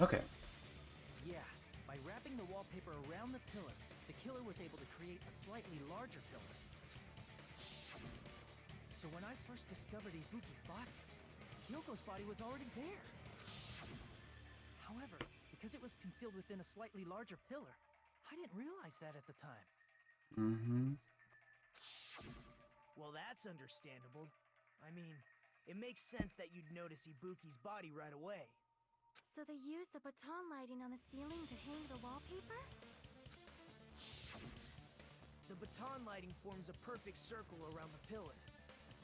Okay. Yeah, by wrapping the wallpaper around the pillar, the killer was able to create a slightly larger pillar. So when I first discovered Ibuki's body, Hyoko's body was already there. However, because it was concealed within a slightly larger pillar, I didn't realize that at the time. Mm-hmm. Well, that's understandable. I mean, it makes sense that you'd notice Ibuki's body right away. So they used the baton lighting on the ceiling to hang the wallpaper? The baton lighting forms a perfect circle around the pillar,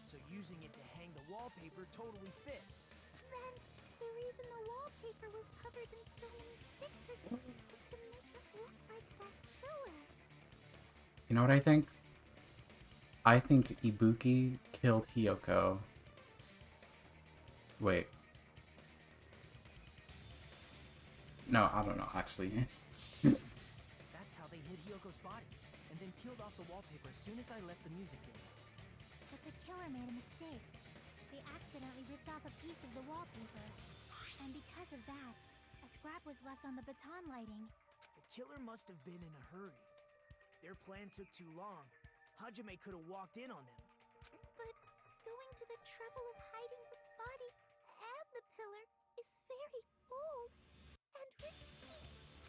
so using it to hang the wallpaper totally fits. Then, the reason the wallpaper was covered in so many stickers was to make it look like that pillar. You know what I think? I think Ibuki killed Hiyoko. Wait. No, I don't know, actually. That's how they hid Hyoko's body, and then killed off the wallpaper as soon as I left the music game. But the killer made a mistake. They accidentally ripped off a piece of the wallpaper. And because of that, a scrap was left on the baton lighting. The killer must have been in a hurry. Their plan took too long. Hajime could have walked in on them. But going to the trouble of hiding the body and the pillar is very bold and risky.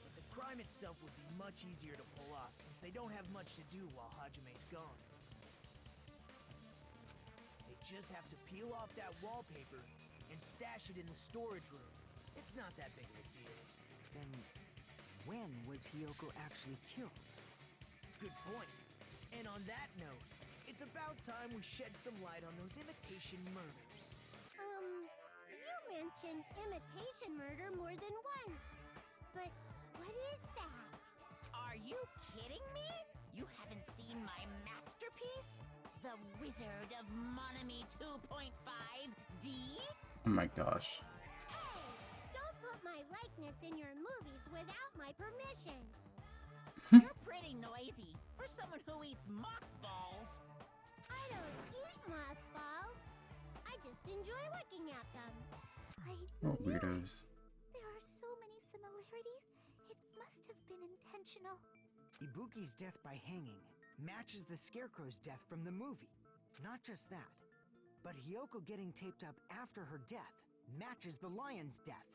But the crime itself would be much easier to pull off since they don't have much to do while Hajime's gone. They just have to peel off that wallpaper and stash it in the storage room. It's not that big of a deal. Then, when was Hiyoko actually killed? Good point. And on that note, it's about time we shed some light on those imitation murders. You mentioned imitation murder more than once. But what is that? Are you kidding me? You haven't seen my masterpiece? The Wizard of Monami 2.5D? Oh my gosh. Hey, don't put my likeness in your movies without my permission. You're pretty noisy for someone who eats mothballs. I don't eat mothballs. I just enjoy looking at them. I What knew it. weirdos. There are so many similarities. It must have been intentional. Ibuki's death by hanging matches the Scarecrow's death from the movie. Not just that, but Hiyoko getting taped up after her death matches the lion's death.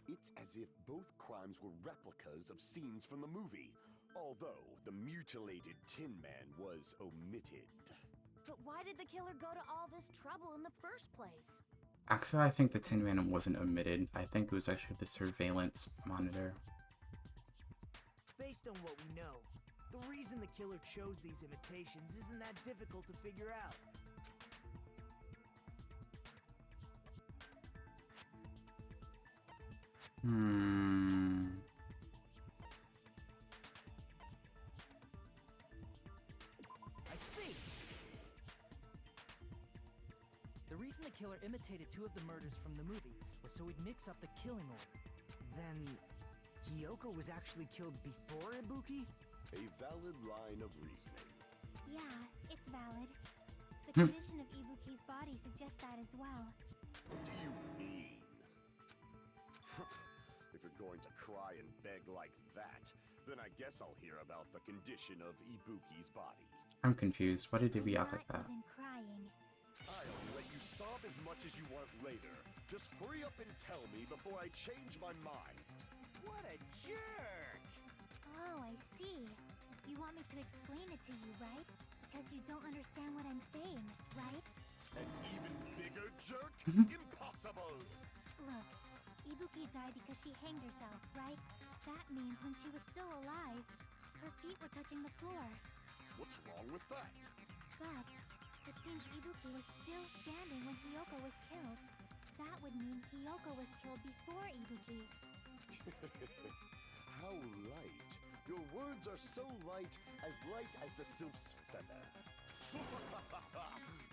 It's as if both crimes were replicas of scenes from the movie, although the mutilated Tin Man was omitted. But why did the killer go to all this trouble in the first place? Actually, I think the Tin Man wasn't omitted. I think it was actually the surveillance monitor. Based on what we know, the reason the killer chose these imitations isn't that difficult to figure out. I see! The reason the killer imitated two of the murders from the movie was so he'd mix up the killing order. Then, Hiyoko was actually killed before Ibuki? A valid line of reasoning. Yeah, it's valid. The condition of Ibuki's body suggests that as well. What do you mean? If you're going to cry and beg like that, then I guess I'll hear about the condition of Ibuki's body. I'm confused. Why did he react like Not that? even crying. I'll let you sob as much as you want later. Just hurry up and tell me before I change my mind. What a jerk! Oh, I see. You want me to explain it to you, right? Because you don't understand what I'm saying, right? An even bigger jerk? Impossible! Look, Ibuki died because she hanged herself, right? That means when she was still alive, her feet were touching the floor. What's wrong with that? But it seems Ibuki was still standing when Hiyoko was killed. That would mean Hiyoko was killed before Ibuki. How light. Your words are so light as the sylph's feather.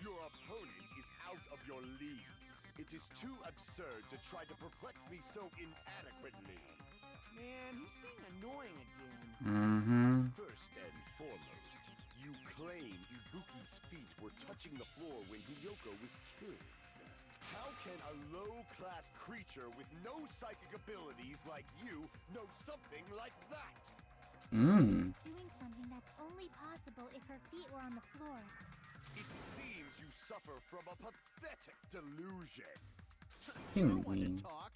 Your opponent is out of your league. It is too absurd to try to perplex me so inadequately. Man, he's being annoying again. Mm-hmm. First and foremost, you claim Ibuki's feet were touching the floor when Hiyoko was killed. How can a low-class creature with no psychic abilities like you know something like that? Doing something that's only possible if her feet were on the floor. It seems you suffer from a pathetic delusion. You want to mean. talk?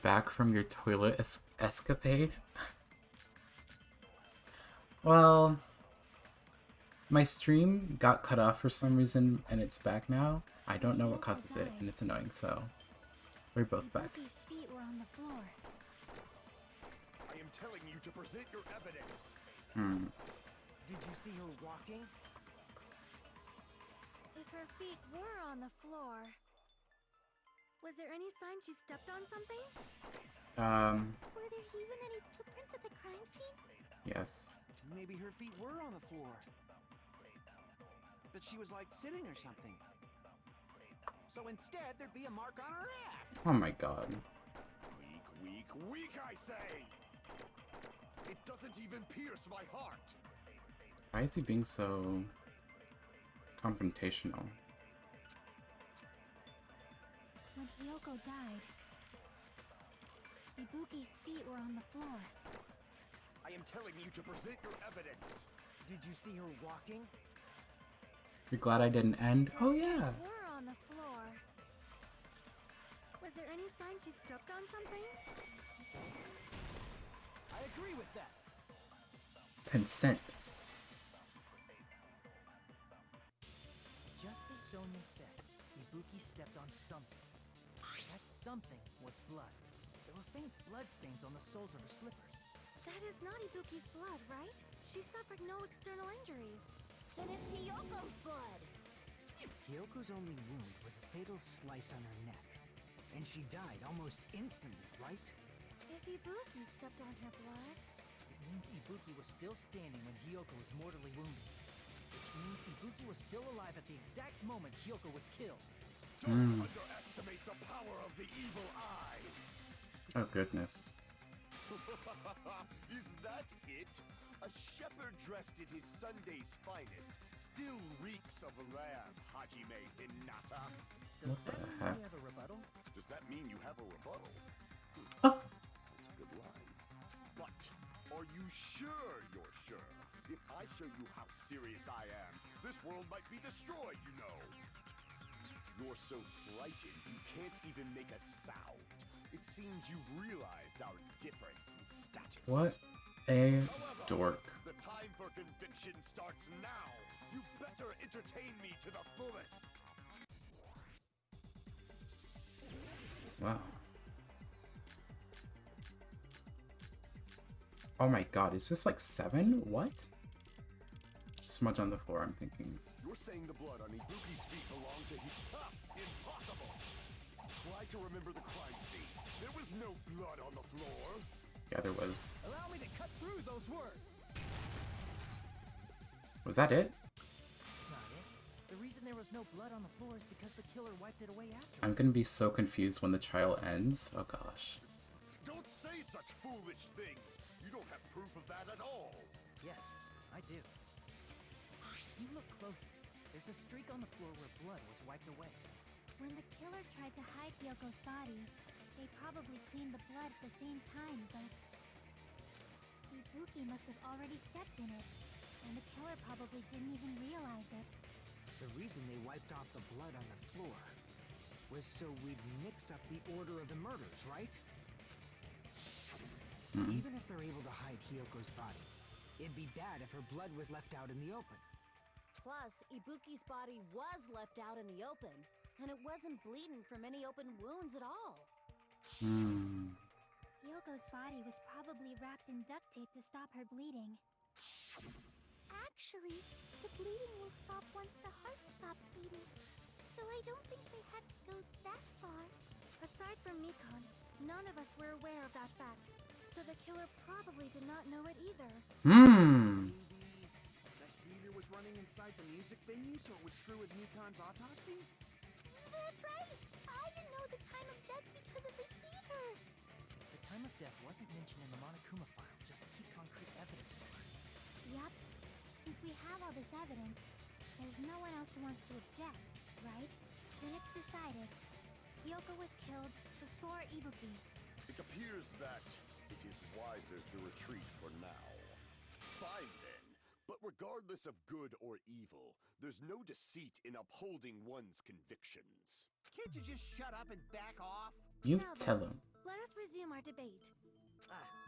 Back from your toilet escapade? Well, my stream got cut off for some reason and it's back now. I don't know what causes it and it's annoying, so we're both back. Ibuki's feet were on the floor. I am telling you to present your evidence. Did you see her walking? If her feet were on the floor, was there any sign she stepped on something? Were there even any footprints at the crime scene? Yes. Maybe her feet were on the floor. But she was like sitting or something. So instead, there'd be a mark on her ass. Oh my god. Weak, I say! It doesn't even pierce my heart! Why is he being so confrontational? When Hiyoko died, Ibuki's feet were on the floor. I am telling you to present your evidence! Did you see her walking? You're glad I didn't end? Oh yeah. Were on the floor. Was there any sign she stepped on something? I agree with that. Consent. Just as Sonia said, Ibuki stepped on something. That something was blood. There were faint blood stains on the soles of her slippers. That is not Ibuki's blood, right? She suffered no external injuries. Then it's Hiyoko's blood. Hyoko's only wound was a fatal slice on her neck. And she died almost instantly, right? If Ibuki stepped on her blood, It means Ibuki was still standing when Hiyoko was mortally wounded. Which means Ibuki was still alive at the exact moment Hiyoko was killed. Don't underestimate the power of the evil eye! Oh goodness. Is that it? A shepherd dressed in his Sunday's finest still reeks of lamb, Hajime Hinata. Does What the that mean heck? we have a rebuttal? Does that mean you have a rebuttal? Oh. That's a good line. But are you sure you're sure? If I show you how serious I am, this world might be destroyed, you know. You're so frightened you can't even make a sound. It seems you've realized our difference in status. What a However, dork. the time for conviction starts now. You better entertain me to the fullest. Wow. Oh my god, is this like 7? What? Smudge on the floor, I'm thinking. You're saying the blood on Ibuki's feet belonged to him? Ha! Impossible! Try to remember the crime scene. There was no blood on the floor. Yeah, there was. Allow me to cut through those words. Was that it? That's not it. The reason there was no blood on the floor is because the killer wiped it away after. I'm gonna be so confused when the trial ends. Oh gosh. Don't say such foolish things. You don't have proof of that at all. Yes, I do. If you look closely, there's a streak on the floor where blood was wiped away. when the killer tried to hide Hyoko's body, they probably cleaned the blood at the same time, but Ibuki must have already stepped in it, and the killer probably didn't even realize it. The reason they wiped off the blood on the floor was so we'd mix up the order of the murders, right? Even if they're able to hide Hyoko's body, it'd be bad if her blood was left out in the open. Plus, Ibuki's body was left out in the open, and it wasn't bleeding from any open wounds at all. Hyoko's body was probably wrapped in duct tape to stop her bleeding. Actually, the bleeding will stop once the heart stops beating, so I don't think they had to go that far. Aside from Mikon, none of us were aware of that fact, so the killer probably did not know it either. Maybe that heater was running inside the music venue so it would screw with Mikon's autopsy? That's right! I didn't know the time of death because of the heater! The time of death wasn't mentioned in the Monokuma file just to keep concrete evidence for us. Yup. Since we have all this evidence, there's no one else who wants to object, right? Then it's decided. Yoko was killed before Ibuki. It appears that it is wiser to retreat for now. Fine then. But regardless of good or evil, there's no deceit in upholding one's convictions. Can't you just shut up and back off? You Now tell then, him. let us resume our debate.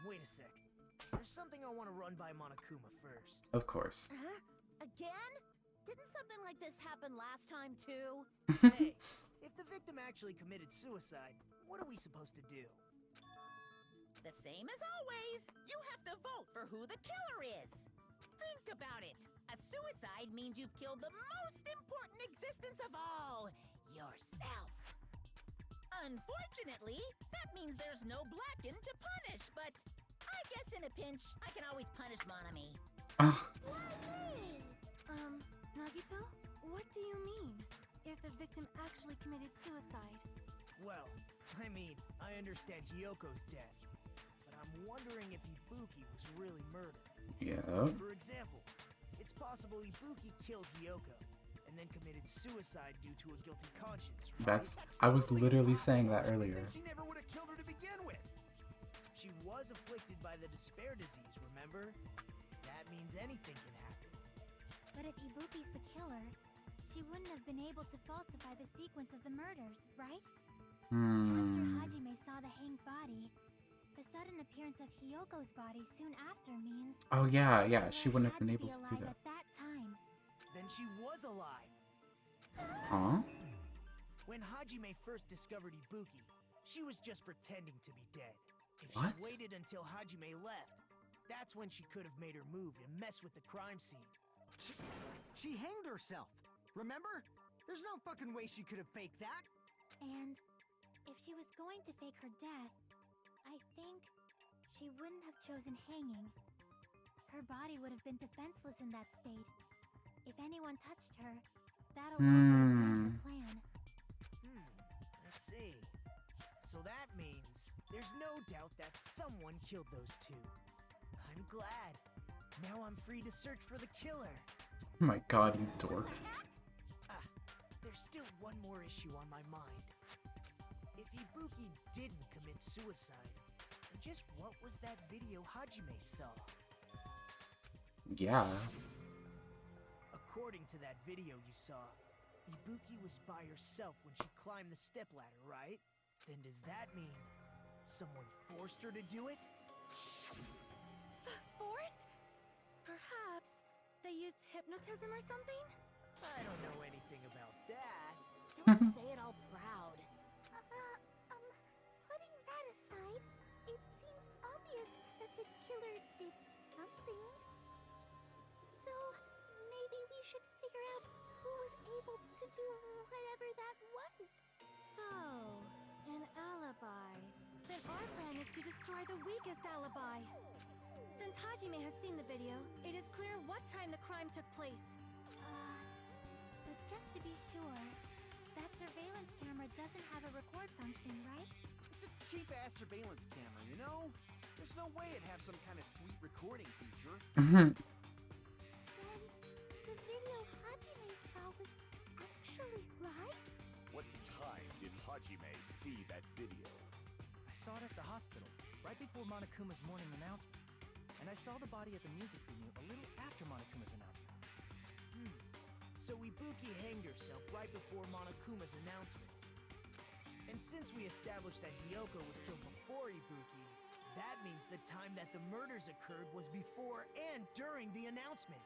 Wait a sec. There's something I want to run by Monokuma first. Of course. Huh? Again? Didn't something like this happen last time too? Hey, if the victim actually committed suicide, what are we supposed to do? The same as always. You have to vote for who the killer is. Think about it. A suicide means you've killed the most important existence of all, yourself. Unfortunately, that means there's no Blacken to punish, but I guess in a pinch, I can always punish Monami. Nagito, what do you mean? If the victim actually committed suicide? Well, I mean, I understand Hyoko's death, but I'm wondering if Ibuki was really murdered. Yeah. For example, it's possible Ibuki killed Hyoko and then committed suicide due to a guilty conscience, right? I was literally saying that earlier. Then she never would have killed her to begin with. She was afflicted by the despair disease, remember? That means anything can happen. But if Ibuki's the killer, she wouldn't have been able to falsify the sequence of the murders, right? After Hajime saw the hanged body, the sudden appearance of Hyoko's body soon after means... Oh yeah, she Killer wouldn't have had been to able be to do alive that. at that time. Then she was alive. Huh? When Hajime first discovered Ibuki, she was just pretending to be dead. If What? she waited until Hajime left, that's when she could have made her move and mess with the crime scene. She hanged herself. Remember? There's no fucking way she could have faked that. And if she was going to fake her death, I think she wouldn't have chosen hanging. Her body would have been defenseless in that state. If anyone touched her, that alone would have ruined the plan. I see. So that means there's no doubt that someone killed those two. I'm glad. Now I'm free to search for the killer. Oh my god, you dork. There's still one more issue on my mind. If Ibuki didn't commit suicide, then just what was that video Hajime saw? Yeah. According to that video you saw, Ibuki was by herself when she climbed the stepladder, right? Then does that mean someone forced her to do it? Forced? Perhaps they used hypnotism or something? I don't know anything about that. Don't say it all proud. Putting that aside, it seems obvious that the killer did something. So, maybe we should figure out who was able to do whatever that was. So, an alibi. Then our plan is to destroy the weakest alibi. Since Hajime has seen the video, it is clear what time the crime took place. But just to be sure, that surveillance camera doesn't have a record function, right? It's a cheap-ass surveillance camera, you know? There's no way it'd have some kind of sweet recording feature. Then the video Hajime saw was actually live? What time did Hajime see that video? I saw it at the hospital, right before Monokuma's morning announcement. And I saw the body at the music venue a little after Monokuma's announcement. So Ibuki hanged herself right before Monokuma's announcement. And since we established that Hyoko was killed before Ibuki, that means the time that the murders occurred was before and during the announcement.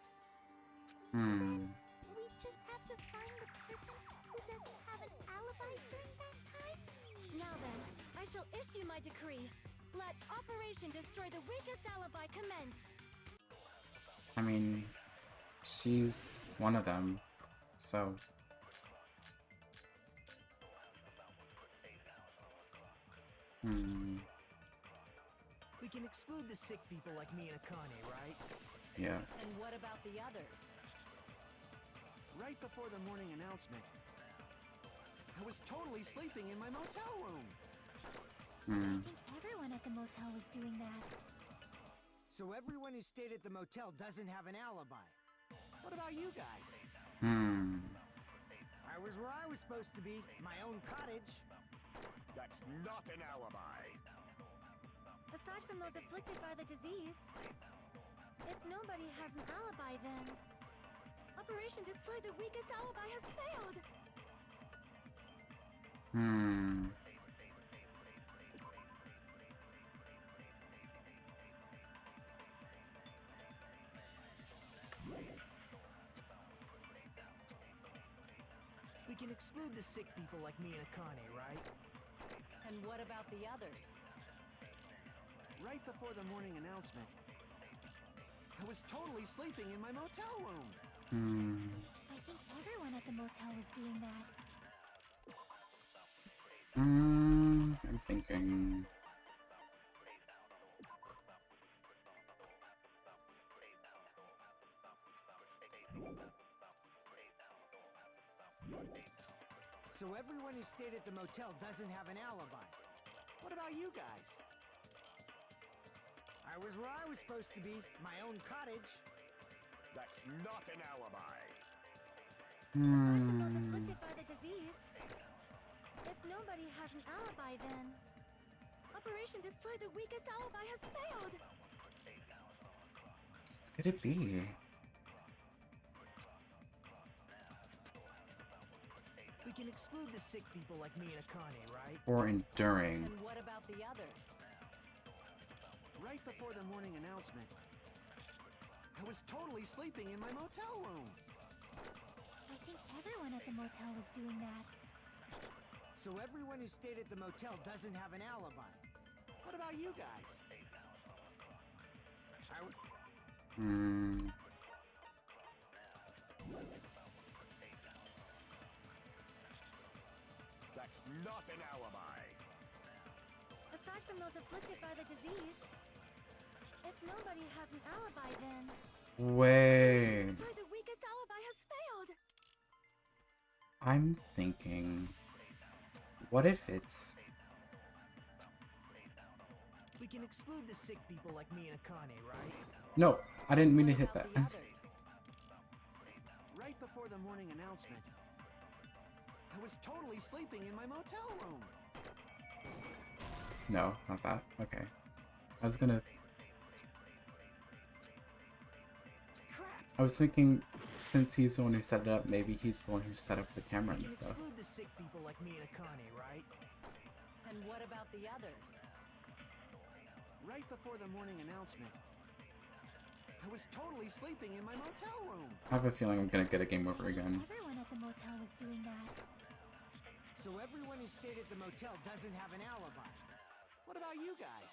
Then we just have to find the person who doesn't have an alibi during that time? Now then, I shall issue my decree. Let Operation Destroy the Weakest Alibi commence. I mean, she's one of them, so... We can exclude the sick people like me and Akane, right? Yeah. And what about the others? Right before the morning announcement, I was totally sleeping in my motel room. I think everyone at the motel was doing that. So everyone who stayed at the motel doesn't have an alibi. What about you guys? I was where I was supposed to be, my own cottage. That's not an alibi. Aside from those afflicted by the disease, if nobody has an alibi, then Operation Destroy the Weakest Alibi has failed. We can exclude the sick people like me and Akane, right? And what about the others? Right before the morning announcement, I was totally sleeping in my motel room. I think everyone at the motel was doing that. I'm thinking. So everyone who stayed at the motel doesn't have an alibi. What about you guys? I was where I was supposed to be, my own cottage. That's not an alibi. Aside from those afflicted by the disease, if nobody has an alibi, then Operation Destroy the Weakest Alibi has failed. Could it be? We can exclude the sick people like me and Akane, right? Or enduring? And what about the others? Right before the morning announcement, I was totally sleeping in my motel room. I think everyone at the motel was doing that. So everyone who stayed at the motel doesn't have an alibi. What about you guys? That's not an alibi. Aside from those afflicted by the disease, if nobody has an alibi, then Wait. Destroy the Weakest Alibi has failed. I'm thinking. What if it's. We can exclude the sick people like me and Akane, right? No, I didn't mean to What hit about that. the others? Right before the morning announcement, I was totally sleeping in my motel room. No, not that. Okay. I was gonna. I was thinking, since he's the one who set it up, maybe he's the one who set up the camera We and can stuff. exclude the sick people like me and Akane, right? And what about the others? Right before the morning announcement, I was totally sleeping in my motel room. I have a feeling I'm gonna get a game over again. Everyone at the motel was doing that. So everyone who stayed at the motel doesn't have an alibi. What about you guys?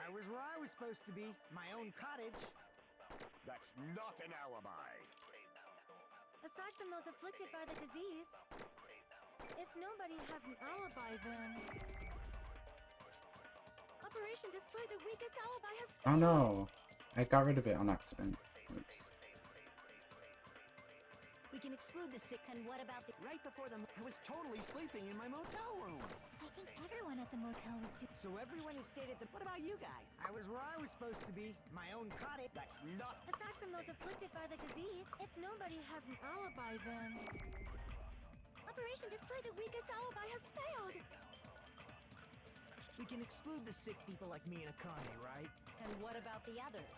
I was where I was supposed to be, my own cottage. That's not an alibi. Aside from those afflicted by the disease, if nobody has an alibi, then Operation Destroy the Weakest Alibi has failed. Oh no! I got rid of it on accident. Oops. We can exclude the sick. And what about the... Right before I was totally sleeping in my motel room. I think everyone at the motel was doing. So everyone who stayed at the... What about you guys? I was where I was supposed to be, my own cottage. That's not. Aside from those afflicted by the disease, if nobody has an alibi, then Operation Destroy the Weakest Alibi has failed. We can exclude the sick people like me and Akane, right? And what about the others?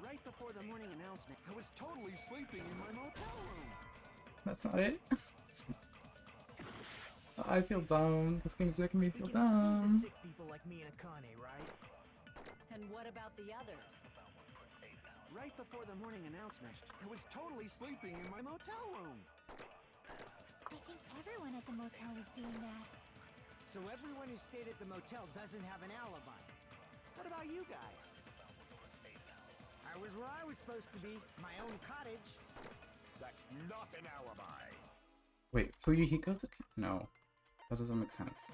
Right before the morning announcement, I was totally sleeping in my motel room. That's not it. I feel dumb. This game's making me We feel can exclude the dumb. sick people like me and Akane, right? And what about the others? Right before the morning announcement, I was totally sleeping in my motel room. I think everyone at the motel was doing that. So everyone who stayed at the motel doesn't have an alibi. What about you guys? I was where I was supposed to be, my own cottage. That's not an alibi. Wait, Fuyuhiko's okay? No. That doesn't make sense.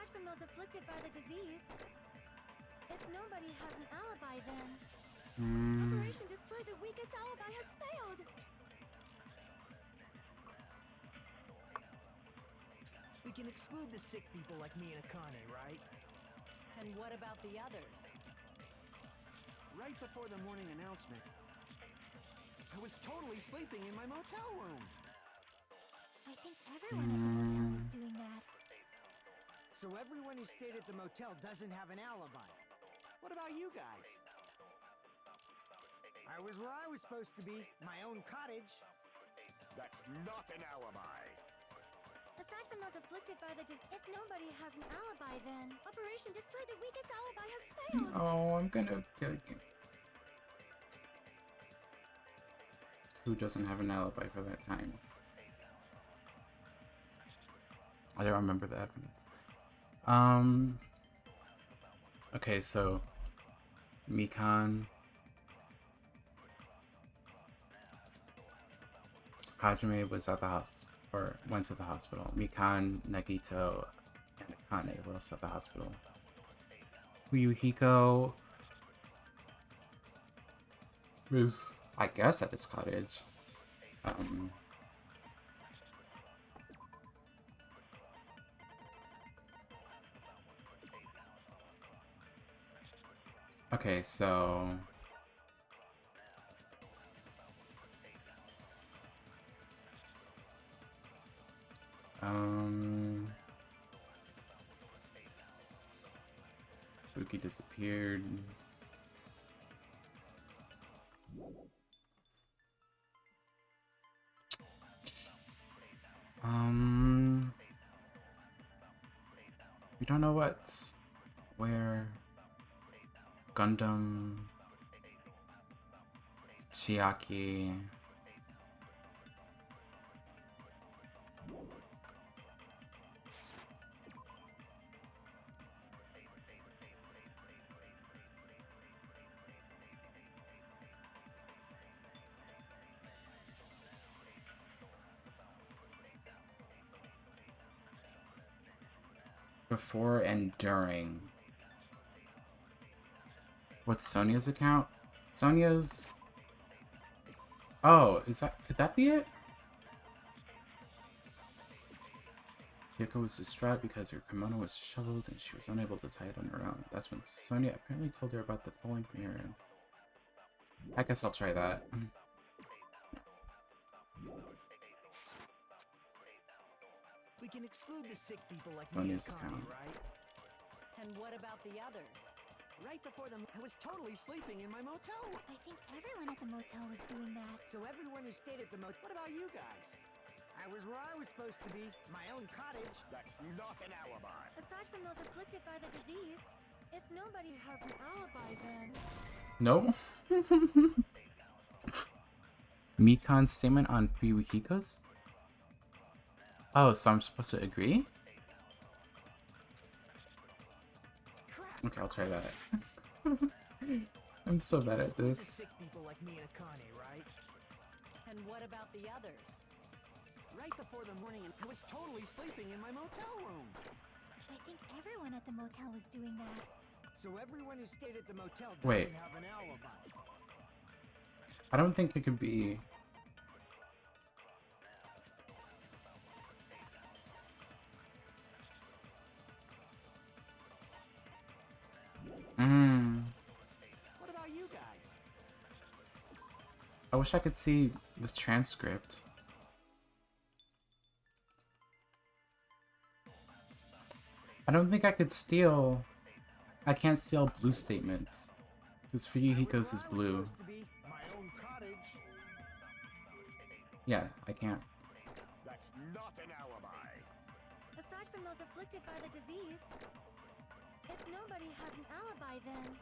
Aside from those afflicted by the disease, if nobody has an alibi, then Operation Destroy the Weakest Alibi has failed. We can exclude the sick people like me and Akane, right? And what about the others? Right before the morning announcement, I was totally sleeping in my motel room. I think everyone at the motel was doing that. So everyone who stayed at the motel doesn't have an alibi. What about you guys? I was where I was supposed to be, my own cottage. That's not an alibi. Aside from those afflicted by the if nobody has an alibi, then Operation Destroy the Weakest Alibi has failed. Oh, I'm gonna get. Who doesn't have an alibi for that time? I don't remember the evidence. Okay, so Mikan, Hajime was at the house, or went to the hospital. Mikan, Nagito, and Akane were also at the hospital. Ryuhiko is, I guess, at his cottage. Okay, so Buki disappeared. We don't know what's where. Gundam, Chiaki. Before and during. What's Sonia's account? Sonia's... Oh, could that be it? Yoko was distraught because her kimono was disheveled and she was unable to tie it on her own. That's when Sonia apparently told her about the full-length mirror. I guess I'll try that. We can exclude the sick people like Sonia's me and Akane, account. right? And what about the others? Right before I was totally sleeping in my motel room. I think everyone at the motel was doing that. So everyone who stayed at the motel... What about you guys? I was where I was supposed to be, my own cottage. That's not an alibi. Aside from those afflicted by the disease, if nobody has an alibi, then No? Mikan's statement on Ryuhiko's? Oh, so I'm supposed to agree? Okay, I'll try that. I'm so bad at Exclude the this. sick people like me and Akane, right? And what about the others? Right before the morning I was totally sleeping in my motel room. I think everyone at the motel was doing that. So everyone who stayed at the motel doesn't Wait. have an alibi. I don't think it could be... What about you guys? I wish I could see the transcript. I don't think I could steal... I can't steal blue statements. Because Ryuhiko's is blue. Supposed to be my own cottage. Yeah, I can't. That's not an alibi. Aside from those afflicted by the disease, if nobody has an alibi, then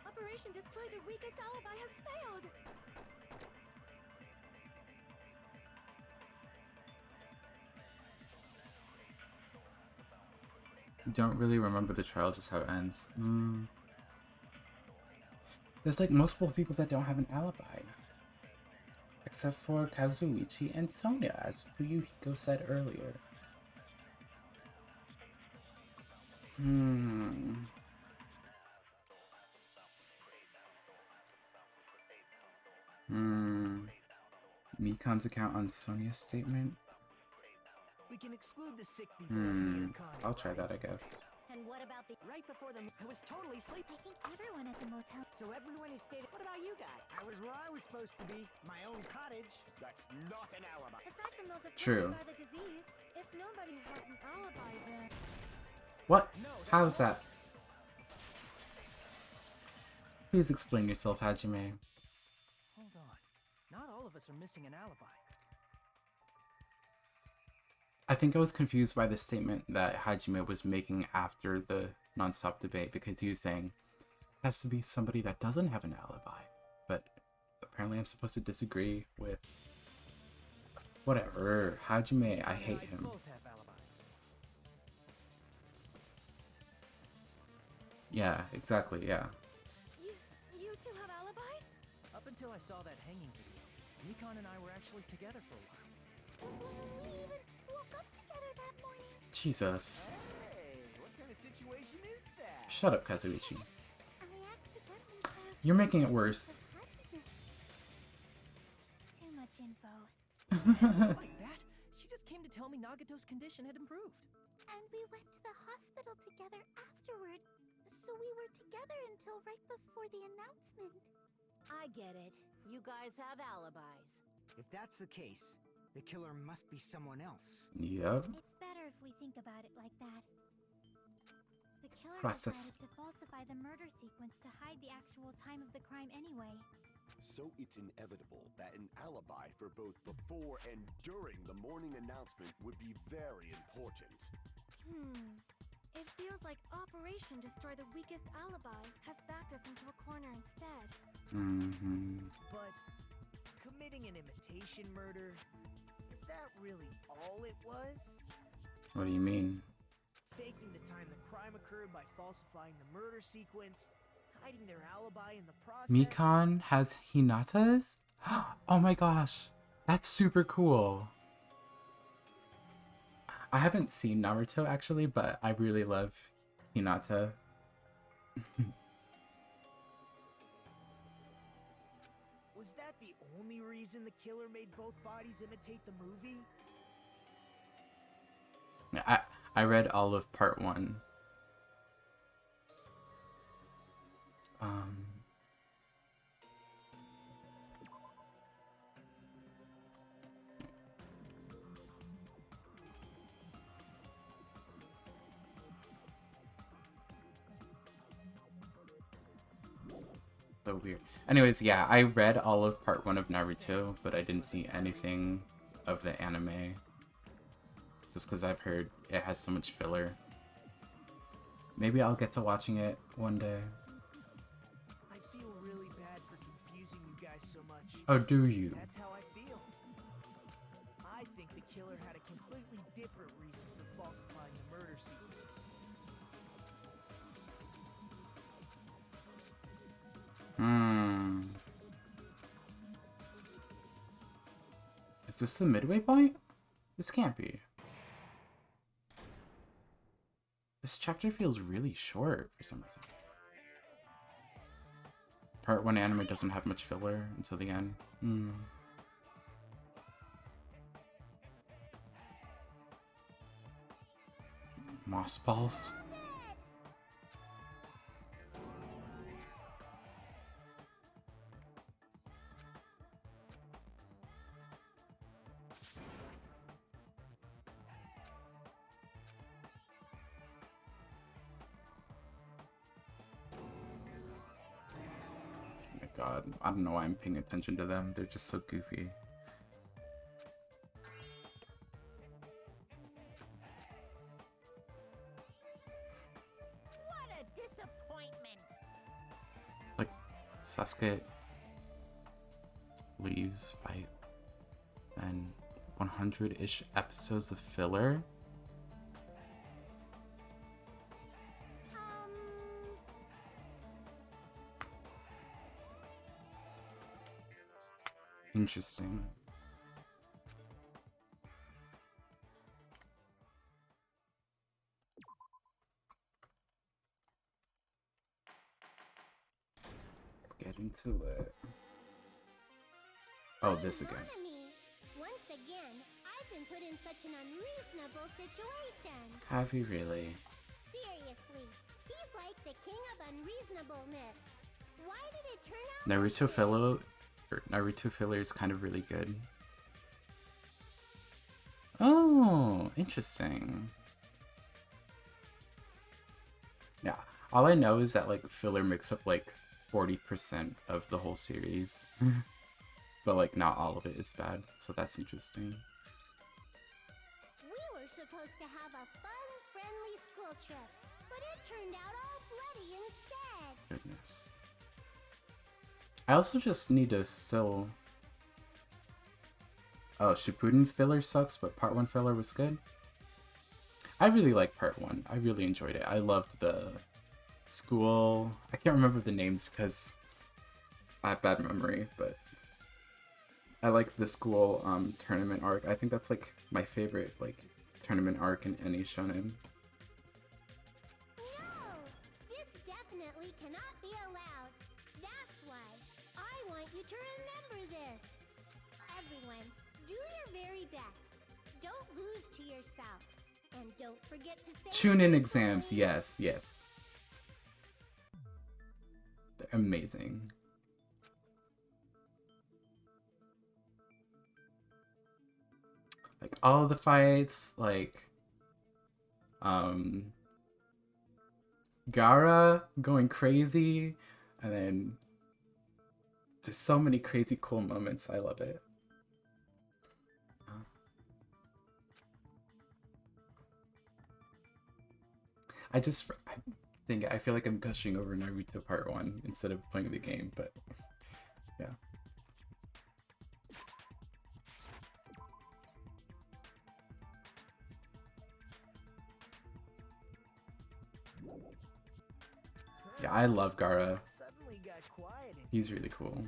Operation Destroy the Weakest Alibi has failed. Don't really remember the trial, just how it ends. There's like multiple people that don't have an alibi. Except for Kazuichi and Sonia, as Ryuhiko said earlier. Hmm. Mikan's account on Sonia's statement? We can exclude the sick people like me or Connie, I'll try right? that, I guess. And what about the... Right before I was totally asleep. I think everyone at the motel... So everyone who stayed. What about you guys? I was where I was supposed to be. My own cottage. That's not an alibi. Aside from those affected True. by the disease, if nobody has an alibi, then... What? No, that's How's wrong. that? Please explain yourself, Hajime. Hold on. Not all of us are missing an alibi. I think I was confused by the statement that Hajime was making after the nonstop debate because he was saying it has to be somebody that doesn't have an alibi. But apparently I'm supposed to disagree with whatever. Hajime, I hate You him. both have alibis. Yeah, exactly, yeah. You two have alibis? Up until I saw that hanging video, Nikon and I were actually together for a while. We even woke up together that morning. Jesus. Hey, what kind of situation is that? Shut up, Kazuichi. I accidentally passed... You're making it worse. Too much info. Not like that. She just came to tell me Nagato's condition had improved. And we went to the hospital together afterward. So we were together until right before the announcement. I get it. You guys have alibis. If that's the case, the killer must be someone else. Yep. It's better if we think about it like that. The killer Process. decided to falsify the murder sequence to hide the actual time of the crime anyway. So it's inevitable that an alibi for both before and during the morning announcement would be very important. It feels like Operation Destroy the Weakest Alibi has backed us into a corner instead. But committing an imitation murder, is that really all it was? What do you mean? Faking the time the crime occurred by falsifying the murder sequence, hiding their alibi in the process. Mikan has Hinata's? Oh my gosh. That's super cool. I haven't seen Naruto actually, but I really love Hinata. Was that the only reason the killer made both bodies imitate the movie? I read all of part 1. So weird. Anyways, yeah, I read all of part 1 of Naruto, but I didn't see anything of the anime. Just because I've heard it has so much filler. Maybe I'll get to watching it one day. I feel really bad for confusing you guys so much. Oh, do you? That's how I feel. I think the killer had a completely different reason for falsifying the murder sequence. Is this the midway point? This can't be. This chapter feels really short for some reason. Part 1 anime doesn't have much filler until the end. Moss balls. God, I don't know why I'm paying attention to them. They're just so goofy. What a disappointment! Like, Sasuke leaves by then 100-ish episodes of filler. Interesting. into it. Oh, this again. Once again, I've been put in such an unreasonable situation. Have you really? Seriously, he's like the king of unreasonableness. Why did it turn out Naruto filler is kind of really good. Oh, interesting. Yeah, all I know is that like filler makes up like 40% of the whole series. But like not all of it is bad, so that's interesting. We were supposed to have a fun, friendly school trip, but it turned out all bloody instead. Goodness. I also just need to still... Oh, Shippuden filler sucks, but part 1 filler was good. I really like part 1. I really enjoyed it. I loved the school... I can't remember the names because I have bad memory, but I like the school tournament arc. I think that's like my favorite like tournament arc in any shonen. No! This definitely cannot be allowed. That's why I want you to remember this. Everyone, do your very best. Don't lose to yourself. And don't forget to say... Tune in exams, yes, yes. They're amazing. Like all the fights, like Gaara going crazy, and then just so many crazy cool moments. I love it. I feel like I'm gushing over Naruto Part 1 instead of playing the game, but yeah. Yeah, I love Gaara. Suddenly got quiet and He's really cool.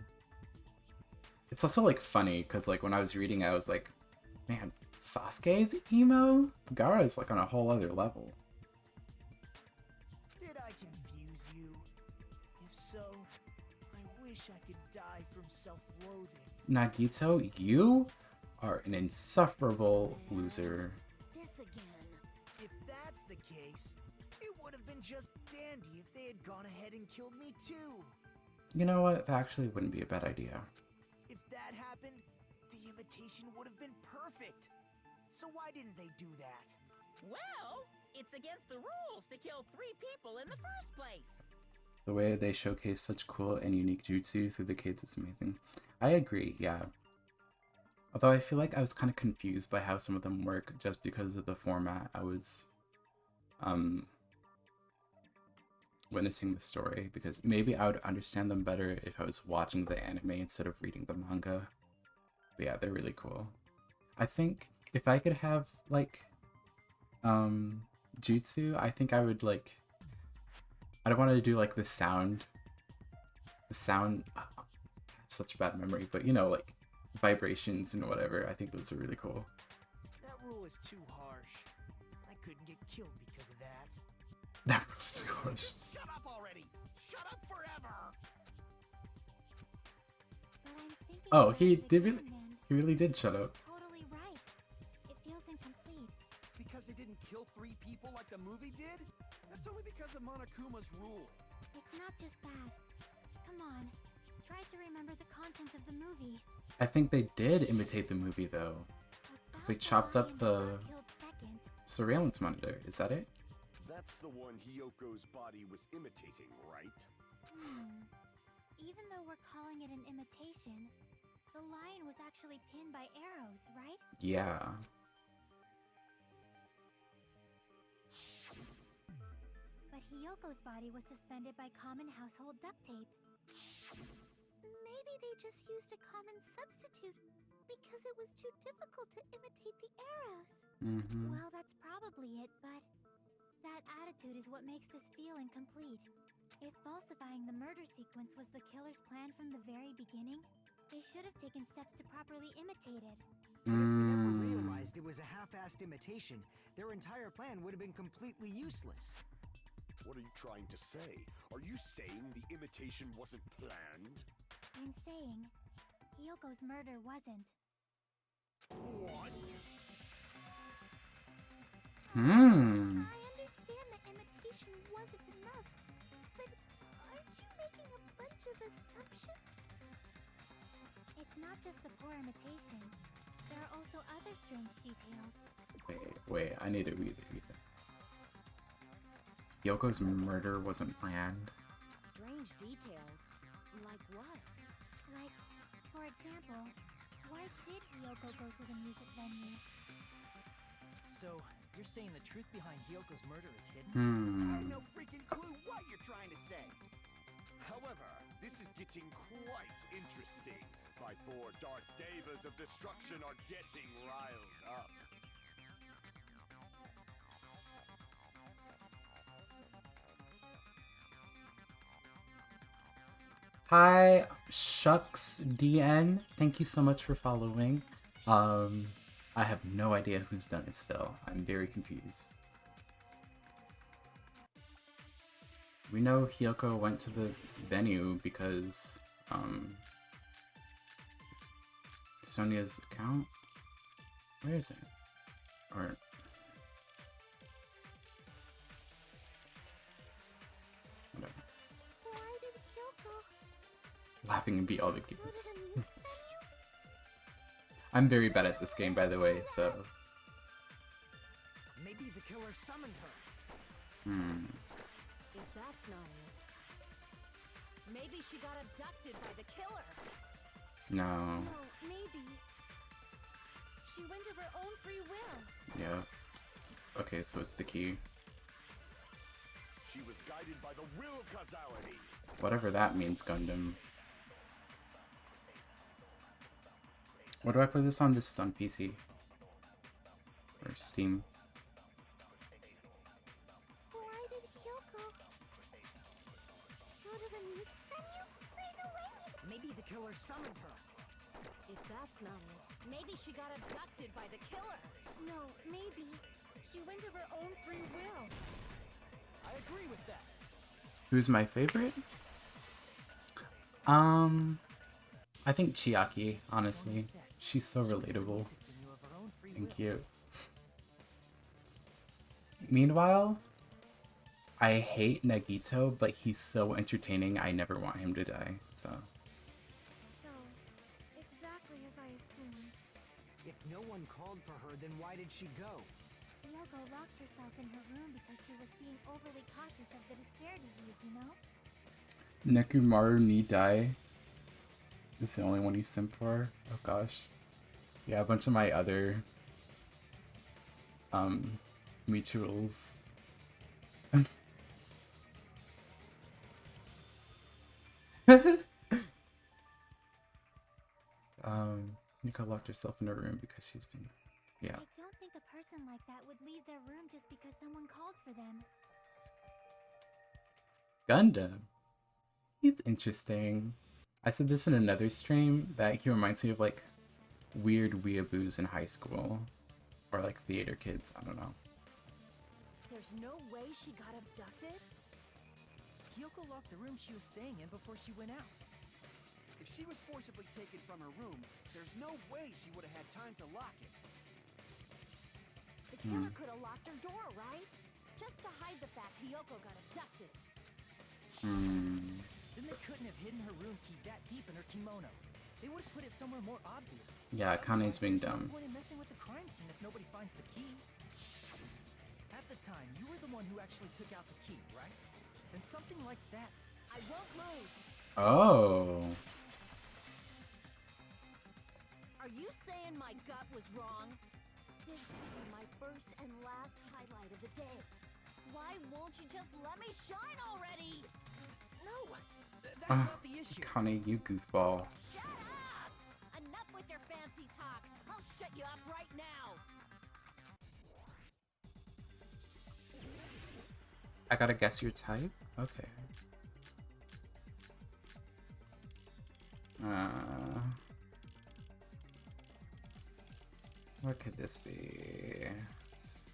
It's also like funny because like when I was reading, I was like, man, Sasuke's emo? Gaara's like on a whole other level. did I confuse you? If so, I wish I could die from self-loathing. Nagito, you are an insufferable loser. This again. If that's the case, it would have been just dandy if they had gone ahead and killed me too. You know what? That actually wouldn't be a bad idea. If that happened, the imitation would have been perfect. So why didn't they do that? Well, it's against the rules to kill 3 people in the first place. The way they showcase such cool and unique jutsu through the kids is amazing. I agree, yeah. Although I feel like I was kind of confused by how some of them work just because of the format I was witnessing the story, because maybe I would understand them better if I was watching the anime instead of reading the manga. But yeah, they're really cool. I think if I could have like jutsu, I think I would like, I don't want to do like the sound such a bad memory, but you know, like vibrations and whatever. I think those are really cool. That rule is too harsh. I couldn't get killed because of that. That was too harsh. Just shut up already! Shut up forever! But I'm thinking Oh, about he the did really, canon. he really did shut up. Totally right. It feels incomplete. Because they didn't kill 3 people like the movie did? That's only because of Monokuma's rule. It's not just that. Come on. Try to remember the content of the movie. I think they did imitate the movie though. About they the chopped up lion the who got killed second. surveillance monitor. Is that it? That's the one Hyoko's body was imitating, right? Even though we're calling it an imitation, the lion was actually pinned by arrows, right? Yeah. But Hiyoko's body was suspended by common household duct tape. Maybe they just used a common substitute because it was too difficult to imitate the arrows. Mm-hmm. Well, that's probably it, but that attitude is what makes this feel incomplete. If falsifying the murder sequence was the killer's plan from the very beginning, they should have taken steps to properly imitate it. But if they never realized it was a half-assed imitation, their entire plan would have been completely useless. What are you trying to say? Are you saying the imitation wasn't planned? I'm saying Hyoko's murder wasn't. What? I understand that imitation wasn't enough, but aren't you making a bunch of assumptions? It's not just the poor imitation. There are also other strange details. Wait, I need to read it. Yoko's murder wasn't planned. Strange details? Like what? Like, for example, why did Hyoko go to the music venue? So, you're saying the truth behind Hyoko's murder is hidden? I have no freaking clue what you're trying to say. However, this is getting quite interesting. My 4 dark devas of destruction are getting riled up. Hi, Shucks DN. Thank you so much for following. I have no idea who's done it still. I'm very confused. We know Hyoko went to the venue because, Sonia's account? Where is it? Or... whatever. Why did Hyoko Laughing and beat all the go to games. the music venue? I'm very bad at this game, by the way, so... Maybe the killer summoned her. If that's not it, maybe she got abducted by the killer. No. No, maybe. She went of her own free will. Yeah. Okay, so it's the key. She was guided by the will of causality. Whatever that means, Gundam. Where do I play this on? This is on PC. Or Steam. Why did Hyoko go to the music venue? There's no way we can... Maybe the killer summoned her. If that's not it, maybe she got abducted by the killer. No, maybe. She went of her own free will. I agree with that. Who's my favorite? I think Chiaki, honestly. She's so relatable and cute. Meanwhile, I hate Nagito, but he's so entertaining, I never want him to die, so... So, exactly as I assumed. If no one called for her, then why did she go? Hyoko locked herself in her room because she was being overly cautious of the despair disease, you know? Nekumaru ni Dai is the only one you simp for? Oh gosh. Yeah, a bunch of my other mutuals. Nika locked herself in her room because she's been... yeah. I don't think a person like that would leave their room just because someone called for them. Gundam. He's interesting. I said this in another stream, that he reminds me of like weird weeaboos in high school. Or like theater kids, I don't know. There's no way she got abducted? Hyoko locked the room she was staying in before she went out. If she was forcibly taken from her room, there's no way she would have had time to lock it. The killer could have locked her door, right? Just to hide the fact Hyoko got abducted. Then they couldn't have hidden her room key that deep in her kimono. They would have put it somewhere more obvious. Yeah, Kane's being dumb. There's no point in messing with the crime scene if nobody finds the key. At the time, you were the one who actually took out the key, right? Then something like that. I won't move. Oh. Are you saying my gut was wrong? This will be my first and last highlight of the day. Why won't you just let me shine already? No, that's not the issue. Kane, you goofball. Shut up! Enough with your fancy talk. I'll shut you up right now. I gotta guess your type? Okay. What could this be?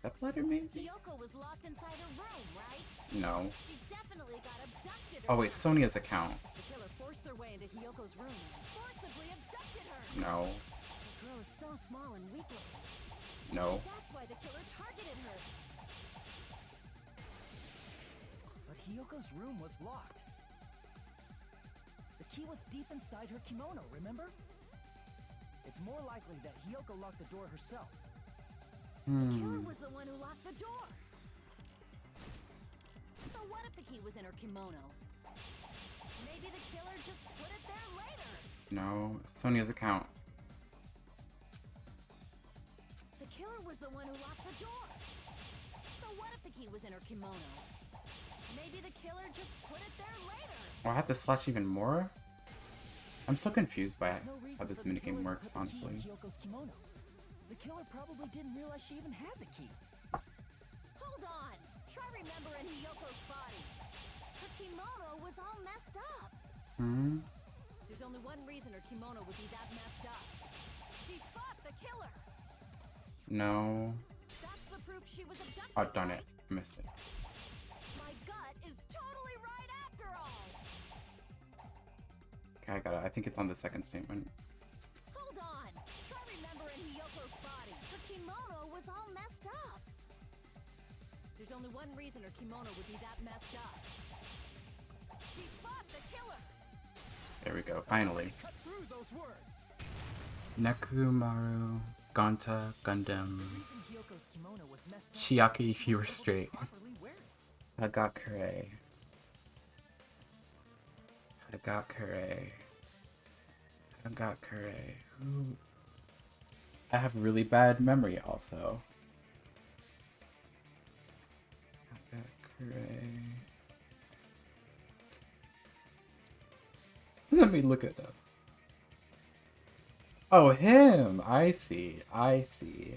stepladder, maybe? Hiyoko was locked inside her room, right? No. She definitely got abducted. Oh wait, Sonia's account. The killer forced their way into Hiyoko's room and forcibly abducted her. No. The girl is so small and weak-looking. No. That's why the killer targeted her. But Hiyoko's room was locked. The key was deep inside her kimono, remember? It's more likely that Hiyoko locked the door herself. The killer was the one who locked the door. So what if the key was in her kimono? Maybe the killer just put it there later. No. Sonia's account. The killer was the one who locked the door. So what if the key was in her kimono? Maybe the killer just put it there later. Oh, I have to slash even more? I'm so confused by There's no reason how this for the killer minigame to works, put the key in honestly. Hiyoko's kimono. The killer probably didn't realize she even had the key. Hold on. Try remembering Hiyoko's body. Her kimono was all messed up. Hmm? There's only one reason her kimono would be that messed up. She fought the killer. No. That's the proof she was abducted. Oh, darn it. right? I missed it. My gut is totally right after all. Okay, I got it. I think it's on the second statement. Hold on. Try remembering Hiyoko's body. Her kimono was all messed up. There's only one reason her kimono would be that messed up. She fought the killer. There we go. Finally. Cut through those words. Nekumaru, Gonta, Gundam, The reason Hiyoko's kimono was messed up Chiaki was if you were she wasn't able to straight. properly wear it. Hagakure. Hagakure. Hagakure. Ooh. I have really bad memory also. Hagakure. Let me look it up. Oh, him! I see. I see.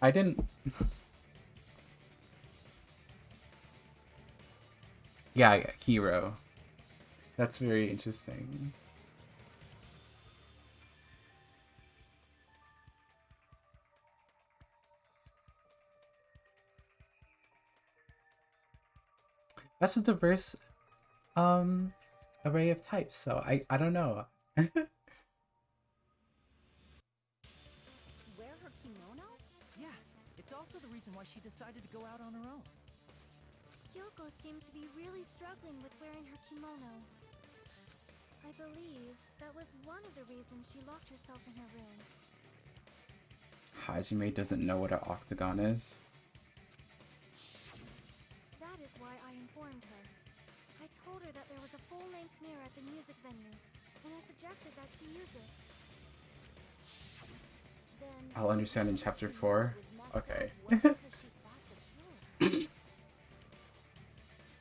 I didn't... yeah, hero. That's very interesting. That's a diverse array of types, so I don't know. Wear her kimono? Yeah, it's also the reason why she decided to go out on her own. Kyoko seemed to be really struggling with wearing her kimono. I believe that was one of the reasons she locked herself in her room. Hajime doesn't know what an octagon is. That is why I informed her. I told her that there was a full-length mirror at the music venue, and I suggested that she use it. Then I'll understand in chapter 4. Okay.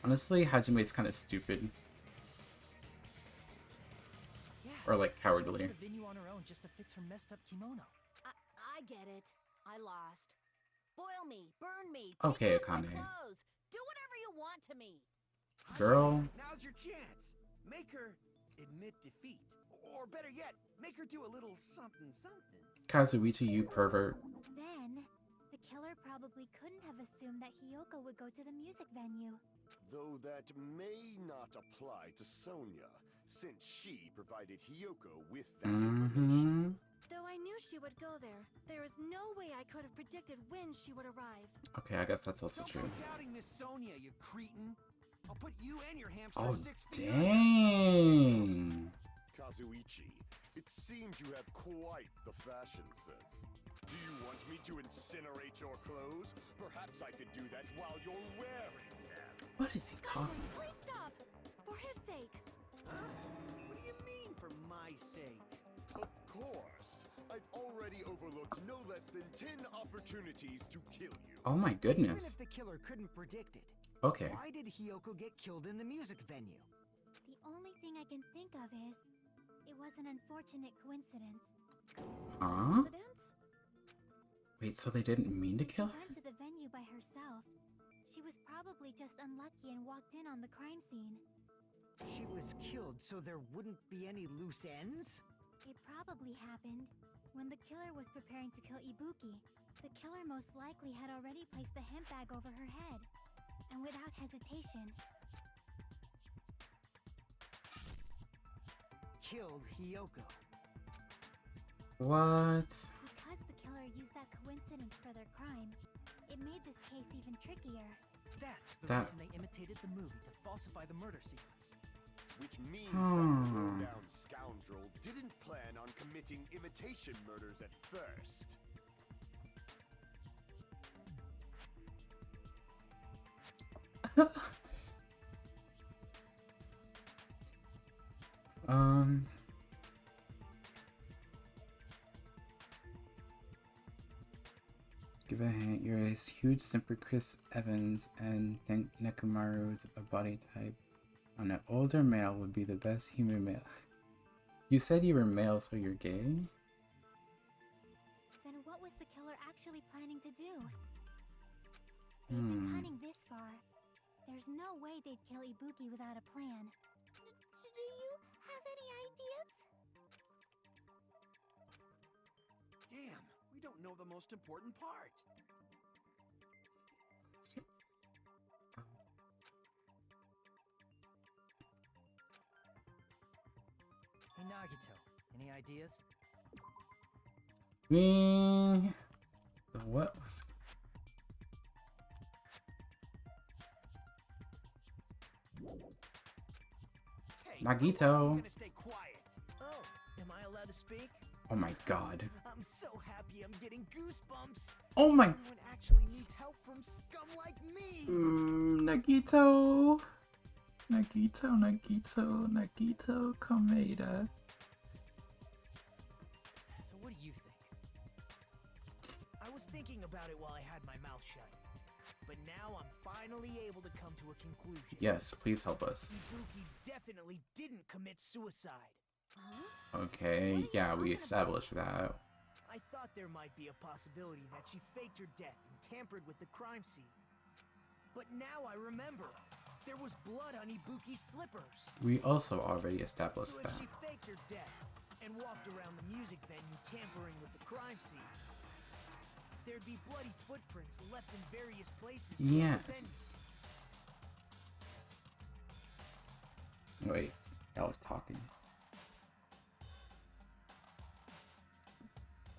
Honestly, Hajime's kind of stupid. Yeah, Or like she went cowardly. to the venue on her own just to fix her messed up kimono. I get it. I lost. Boil me, burn me. Okay, take off my Akane. clothes. Do whatever you want to me. Girl. Now's your chance. Make her admit defeat. Or better yet, make her do a little something something. Kazuichi, you pervert. Then, the killer probably couldn't have assumed that Hiyoko would go to the music venue. Though that may not apply to Sonia, since she provided Hiyoko with that information. Though I knew she would go there, there is no way I could have predicted when she would arrive. Okay, I guess that's also Don't true. go doubting Miss Sonia, you cretin. I'll put you and your hamster Oh, 6 feet under. dang. Kazuichi, it seems you have quite the fashion sense. Do you want me to incinerate your clothes? Perhaps I could do that while you're wearing them. What is he Gundam, talking? please stop! For his sake! Huh? What do you mean, for my sake? Of course. I've already overlooked no less than 10 opportunities to kill you. Oh my Even goodness. if the killer couldn't predict it, Okay. why did Hiyoko get killed in the music venue? The only thing I can think of is, it was an unfortunate coincidence. Huh? Coincidence? Wait, so they didn't mean to kill She her? went to the venue by herself. She was probably just unlucky and walked in on the crime scene. She was killed so there wouldn't be any loose ends? It probably happened when the killer was preparing to kill Ibuki. The killer most likely had already placed the hemp bag over her head, and without hesitation, Killed Hiyoko. What? because the killer used that coincidence for their crime, it made this case even trickier. That's the That- reason they imitated the movie to falsify the murder sequence. Which means that the low-down scoundrel didn't plan on committing imitation murders at first. Give a hint. You're a huge simper Chris Evans, and think Nekomaru is a body type. On an older male would be the best human male. You said you were male, so you're gay? Then what was the killer actually planning to do? They've been cunning this far. There's no way they'd kill Ibuki without a plan. Do you have any ideas? Damn, we don't know the most important part. Hey Nagito, any ideas? Me. The what was? Hey, Nagito. I'm gonna stay quiet. Oh, am I allowed to speak? Oh my god. I'm so happy I'm getting goosebumps. Oh my. Everyone actually needs help from scum like me. Nagito. Nagito Komeda. So what do you think? I was thinking about it while I had my mouth shut. But now I'm finally able to come to a conclusion. Yes, please help us. Ibuki definitely didn't commit suicide. Okay, yeah, we established that. I thought there might be a possibility that she faked her death and tampered with the crime scene. But now I remember. There was blood on Ibuki's slippers. We also already established So if that. she faked her death and walked around the music venue tampering with the crime scene, there'd be bloody footprints left in various places. throughout the venue. Yes. Wait, y'all are talking.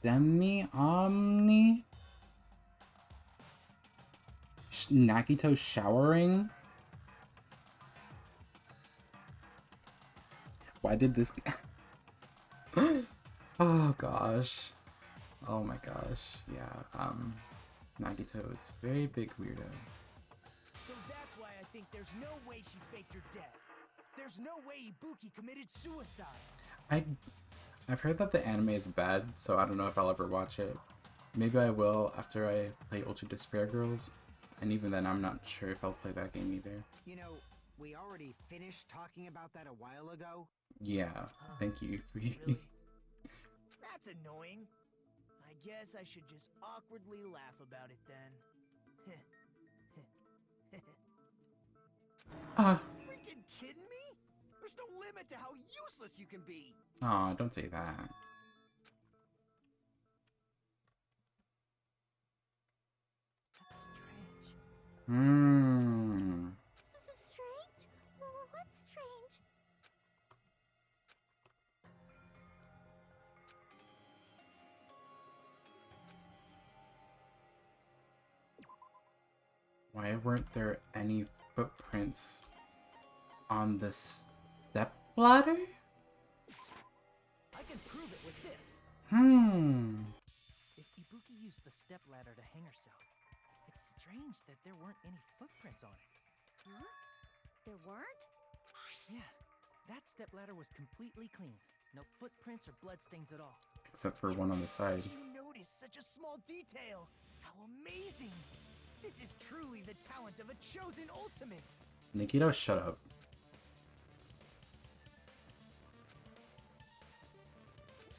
Demi Omni? Nagito showering? Why did this... Oh gosh. Oh my gosh. Yeah, Nagito is a very big weirdo. So that's why I think there's no way she faked her death. There's no way Ibuki committed suicide. I've heard that the anime is bad, so I don't know if I'll ever watch it. Maybe I will after I play Ultra Despair Girls, and even then I'm not sure if I'll play that game either. You know, we already finished talking about that a while ago. Yeah, thank you for Really? That's annoying. I guess I should just awkwardly laugh about it then. Freaking kidding me? There's no limit to how useless you can be. Aw, don't say that. That's strange. Strange? What's strange? Why weren't there any footprints on the step ladder? I can prove it with this. If Ibuki used the stepladder to hang herself, it's strange that there weren't any footprints on it. Huh? There weren't? Yeah, that stepladder was completely clean. No footprints or bloodstains at all. Except for one on the side. You noticed such a small detail. How amazing! This is truly the talent of a chosen ultimate. Nikito, shut up.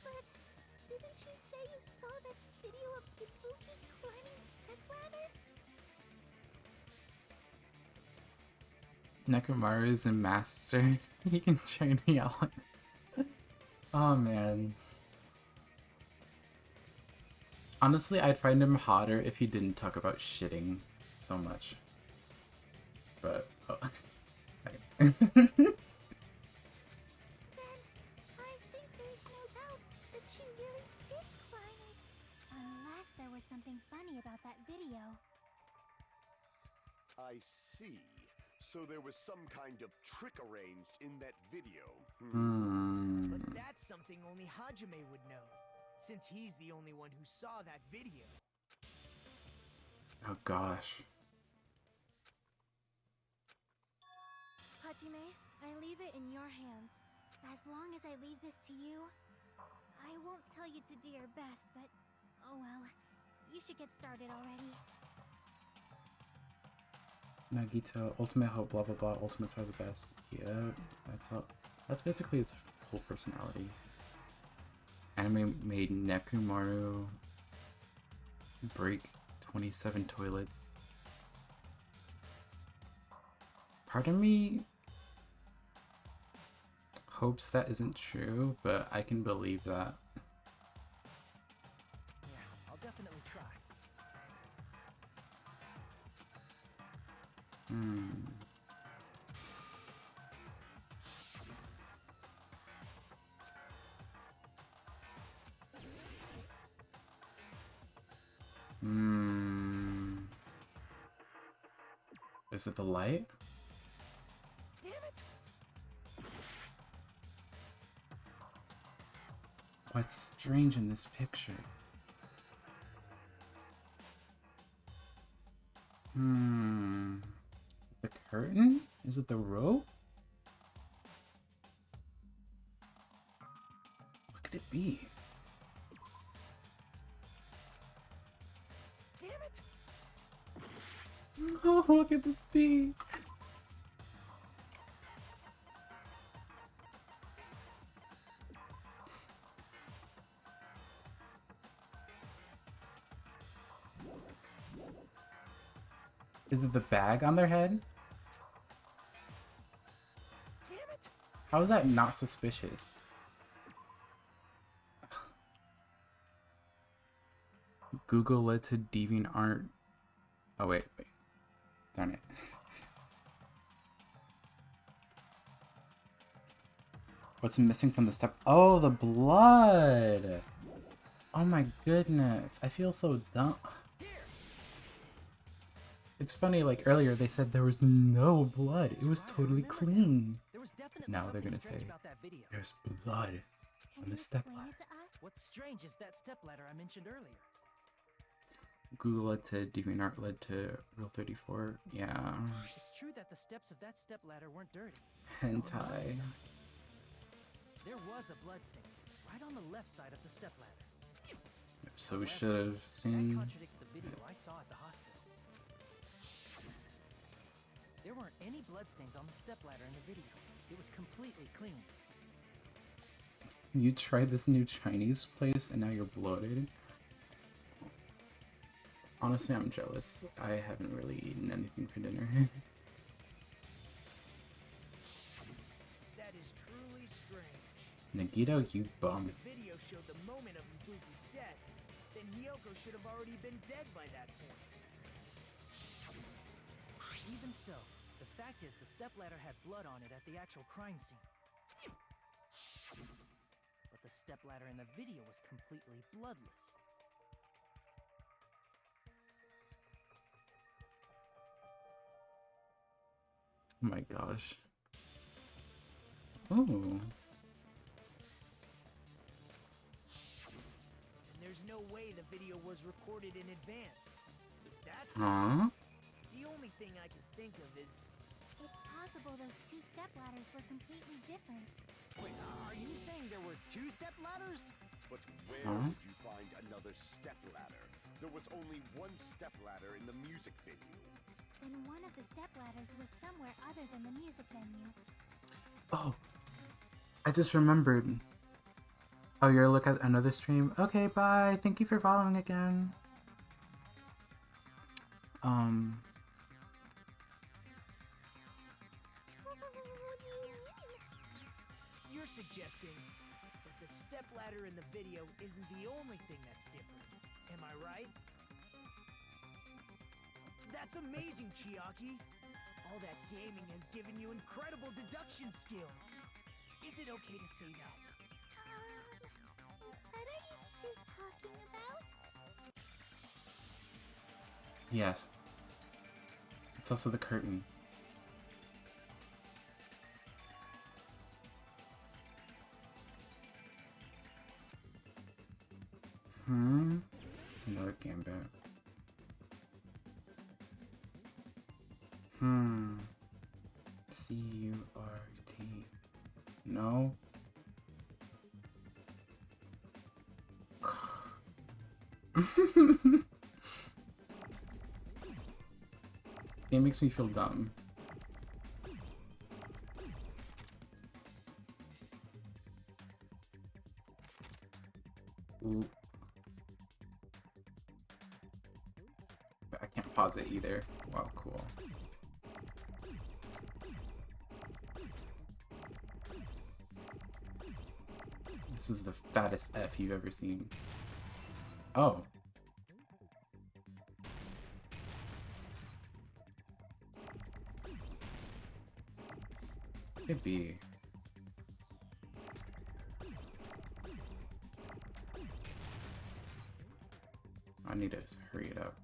But didn't you say you saw that video of Ibuki climbing the stepladder? Nekomaru is a master. He can train me out. Oh man. Honestly, I'd find him hotter if he didn't talk about shitting so much. But oh. Then I think there's no doubt that she really did climb it. Unless there was something funny about that video. I see. So there was some kind of trick arranged in that video. But that's something only Hajime would know, since he's the only one who saw that video. Oh gosh. Hajime, I leave it in your hands. As long as I leave this to you, I won't tell you to do your best, but oh well. You should get started already. Nagito, ultimate hope, blah blah blah, ultimates are the best. Yeah, that's all. That's basically his whole personality. Anime made Nekomaru break 27 toilets. Part of me hopes that isn't true, but I can believe that. Yeah, I'll definitely try. Is it the light? Damn it! What's strange in this picture? Is it the curtain? Is it the rope? What could it be? Damn it! Oh, what could this be? Is it the bag on their head? Damn it! How is that not suspicious? Google led to DeviantArt. Oh wait. Darn it. What's missing from the step? Oh, the blood! Oh my goodness. I feel so dumb. It's funny, like earlier they said there was no blood. It was totally clean. There was definitely Now they're something gonna strange say about that video. there's blood Can on you the step explain ladder. it to us? What's strange is that stepladder I mentioned earlier. Google led to DeviantArt led to Rule 34. Yeah. It's true that the steps of that stepladder weren't dirty. Hentai. There was a bloodstain right on the left side of the stepladder. So we However, should have That seen. contradicts the video I saw at the hospital. There weren't any bloodstains on the stepladder in the video. It was completely clean. You tried this new Chinese place and now you're bloated. Honestly, I'm jealous. I haven't really eaten anything for dinner. That is truly strange. Nagito, you bum. If the video showed the moment of Ibuki's death, then Hiyoko should have already been dead by that point. Even so, the fact is the stepladder had blood on it at the actual crime scene. But the stepladder in the video was completely bloodless. Oh my gosh. Ooh. And there's no way the video was recorded in advance. That's Huh? the only thing I can think of is... It's possible those two stepladders were completely different. Wait, are you saying there were two step ladders? But where Huh? would you find another step ladder? There was only one step ladder in the music video. Then one of the stepladders was somewhere other than the music venue. Oh. I just remembered. Oh, you're looking at another stream? Okay, bye. Thank you for following again. What do you mean? You're suggesting that the stepladder in the video isn't the only thing that's different. Am I right? That's amazing, Chiaki! All that gaming has given you incredible deduction skills. Is it okay to say that? What are you two talking about? Yes. It's also the curtain. Another gambit. C-U-R-T. No. It makes me feel dumb. Ooh. I can't pause it either. Wow, cool. This is the fattest F you've ever seen. Oh. Could be. I need to just hurry it up.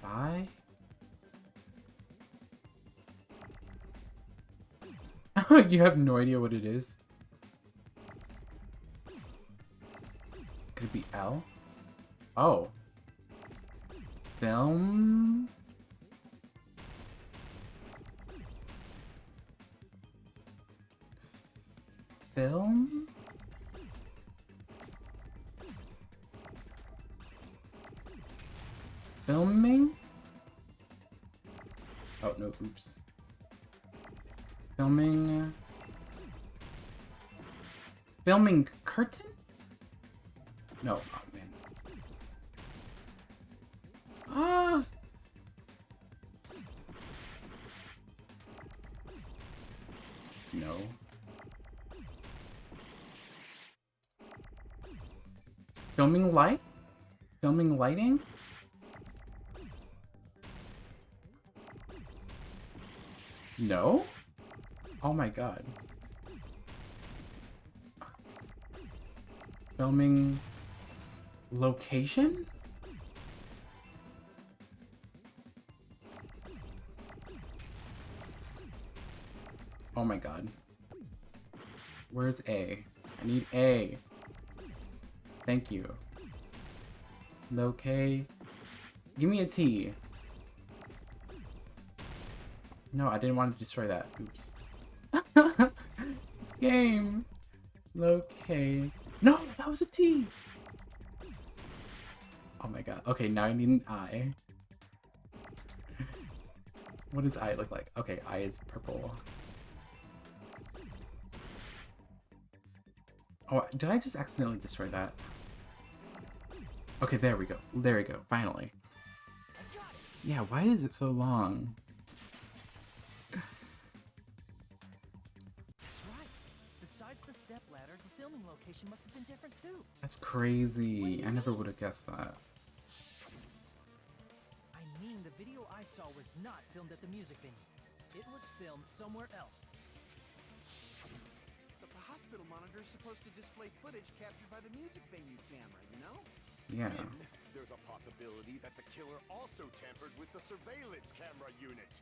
Bye? You have no idea what it is? Could it be L? Oh. Film? Film? Filming? Oh, no, oops. Filming... Filming curtain? No, oh man. Ah! No. Filming light? Filming lighting? No? Oh my god. Filming location? Oh my god. Where's A? I need A. Thank you. Locate. Give me a T. No, I didn't want to destroy that. Oops. This game. Locate. No, that was a T. Oh my god. Okay, now I need an I. What does I look like? Okay, I is purple. Oh, did I just accidentally destroy that? Okay, there we go. There we go. Finally. Yeah, why is it so long? That's right. Besides the stepladder, the filming location must have been different too. That's crazy. I never would have guessed that. I mean, the video I saw was not filmed at the music venue. It was filmed somewhere else. But the hospital monitor is supposed to display footage captured by the music venue camera, you know? Yeah. Then there's a possibility that the killer also tampered with the surveillance camera unit.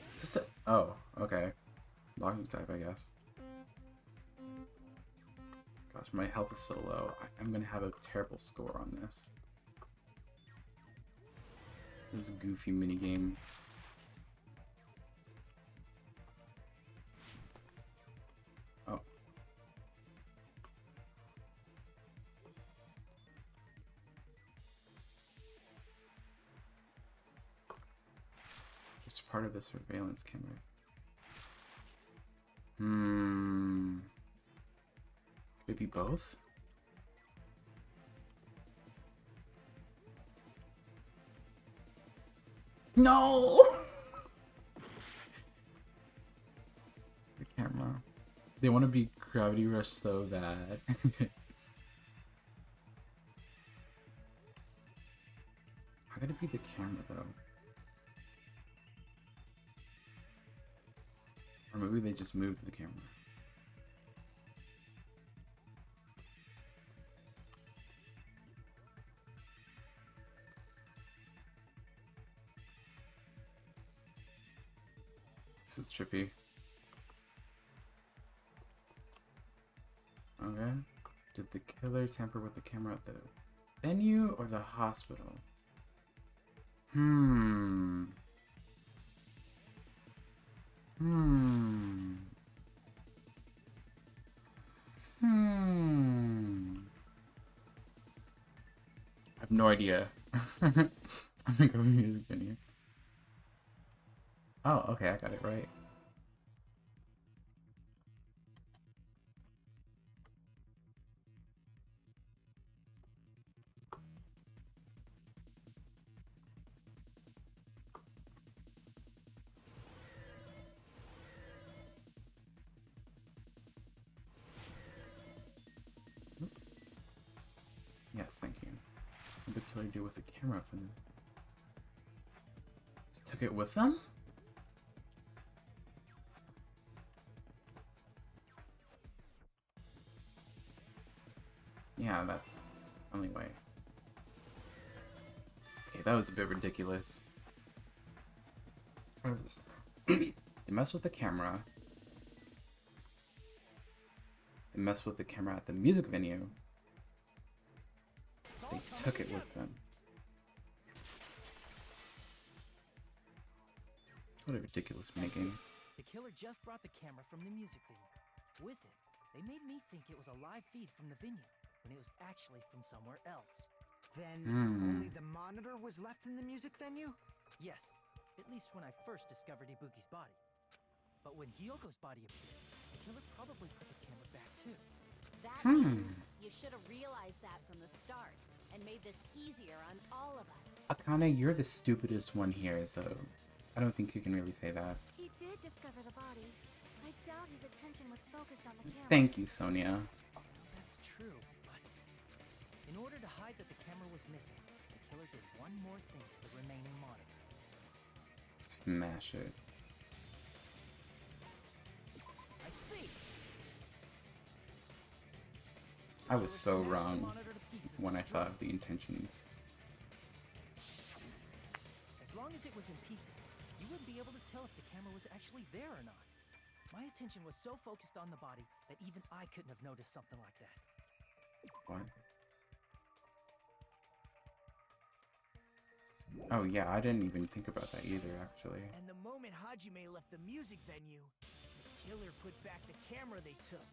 Is this a... Oh, okay. Logging type, I guess. Gosh, my health is so low. I'm gonna have a terrible score on this. This goofy minigame. Oh. It's part of the surveillance camera. Maybe both? No! The camera. They want to be Gravity Rush so bad. How could it be the camera though? Or maybe they just moved the camera. This is trippy. Okay. Did the killer tamper with the camera at the venue or the hospital? Hmm. I have no idea. I'm gonna go with music venue. Oh, okay, I got it right. Yes, thank you. What did the killer do with the camera from them? Took it with them? Yeah, that's the only way. Okay, that was a bit ridiculous. They mess with the camera. They mess with the camera at the music venue. They took it with them. What a ridiculous making. The killer just brought the camera from the music venue. With it, they made me think it was a live feed from the venue, when it was actually from somewhere else. Then only the monitor was left in the music venue? Yes, at least when I first discovered Ibuki's body. But when Hyoko's body appeared, the killer probably put the camera back too. That means you should have realized that from the start and made this easier on all of us. Akane, you're the stupidest one here, so I don't think you can really say that. He did discover the body. I doubt his attention was focused on the camera. Thank you, Sonia. Well, that's true, but in order to hide that the camera was missing, the killer did one more thing to the remaining monitor. Smash it. I see! I was so Smash the wrong monitor to pieces, when I destroy thought it. of the intentions. As long as it was in pieces, you wouldn't be able to tell if the camera was actually there or not. My attention was so focused on the body that even I couldn't have noticed something like that. What? Oh yeah, I didn't even think about that either, actually. And the moment Hajime left the music venue, the killer put back the camera they took.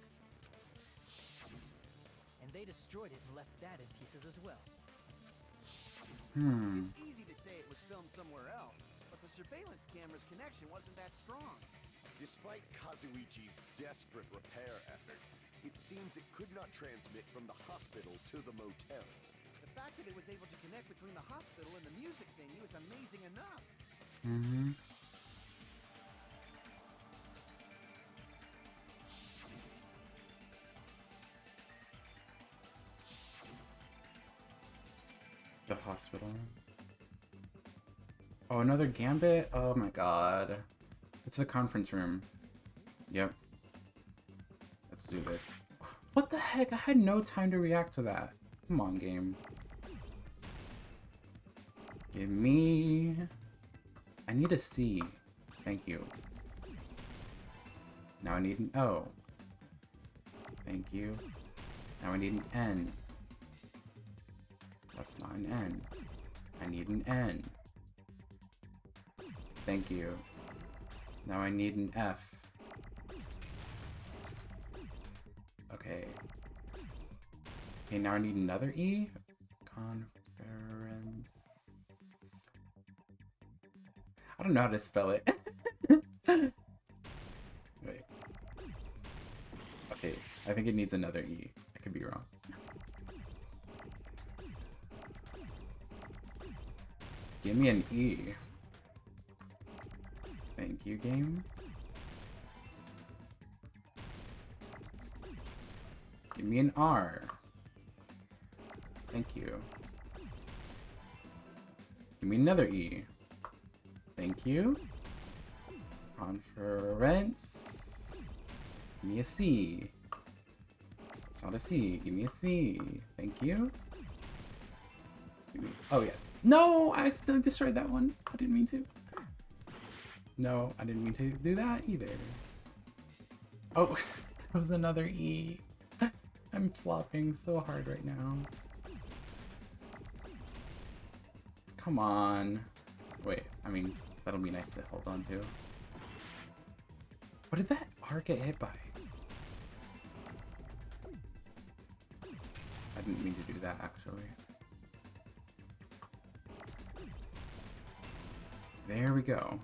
And they destroyed it and left that in pieces as well. It's easy to say it was filmed somewhere else, but the surveillance camera's connection wasn't that strong. Despite Kazuichi's desperate repair efforts, it seems it could not transmit from the hospital to the motel. The fact that it was able to connect between the hospital and the music venue is amazing enough. The hospital. Oh, another gambit? Oh my god. It's the conference room. Yep. Let's do this. What the heck? I had no time to react to that. Come on, game. Give me... I need a C. Thank you. Now I need an O. Thank you. Now I need an N. That's not an N. I need an N. Thank you. Now I need an F. Okay. Okay, now I need another E. Conference. I don't know how to spell it. Wait. Okay, I think it needs another E. could be wrong. Give me an E. Thank you, game. Give me an R. Thank you. Give me another E. Thank you. Conference. Give me a C. It's not a C. Give me a C. Thank you. Oh yeah. No! I accidentally destroyed that one. I didn't mean to. No, I didn't mean to do that either. Oh, that was another E. I'm flopping so hard right now. Come on. Wait, I mean, that'll be nice to hold on to. What did that R get hit by? I didn't mean to do that, actually. There we go.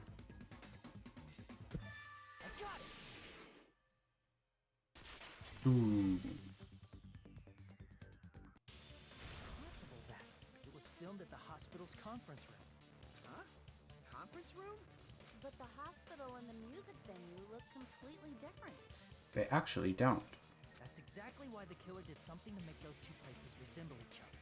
Ooh. Possible that it was filmed at the hospital's conference room. Huh? Conference room? But the hospital and the music venue look completely different. They actually don't. That's exactly why the killer did something to make those two places resemble each other.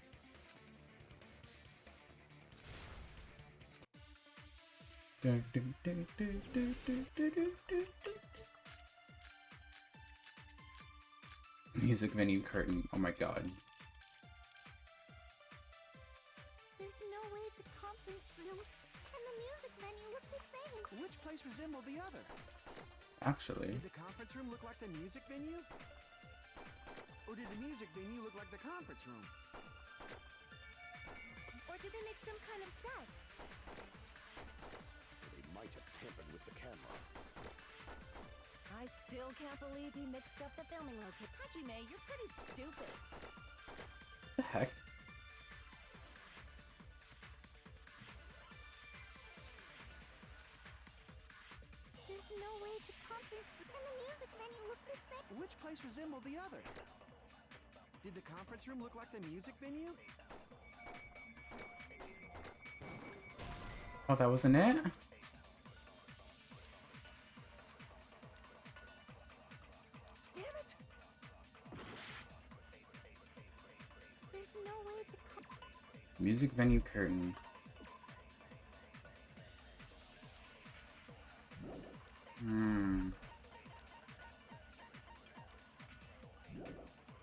Music venue curtain. Oh my god. There's no way the conference room and the music venue look the same. Which place resembled the other? Actually. Did the conference room look like the music venue? Or did the music venue look like the conference room? Or did they make some kind of set? They might have tampered with the camera. I still can't believe he mixed up the filming location. Hajime, you're pretty stupid. The heck? There's no way the conference and the music venue look the same. Which place resembled the other? Did the conference room look like the music venue? Oh, that wasn't it? Damn it! There's no way the Music venue curtain.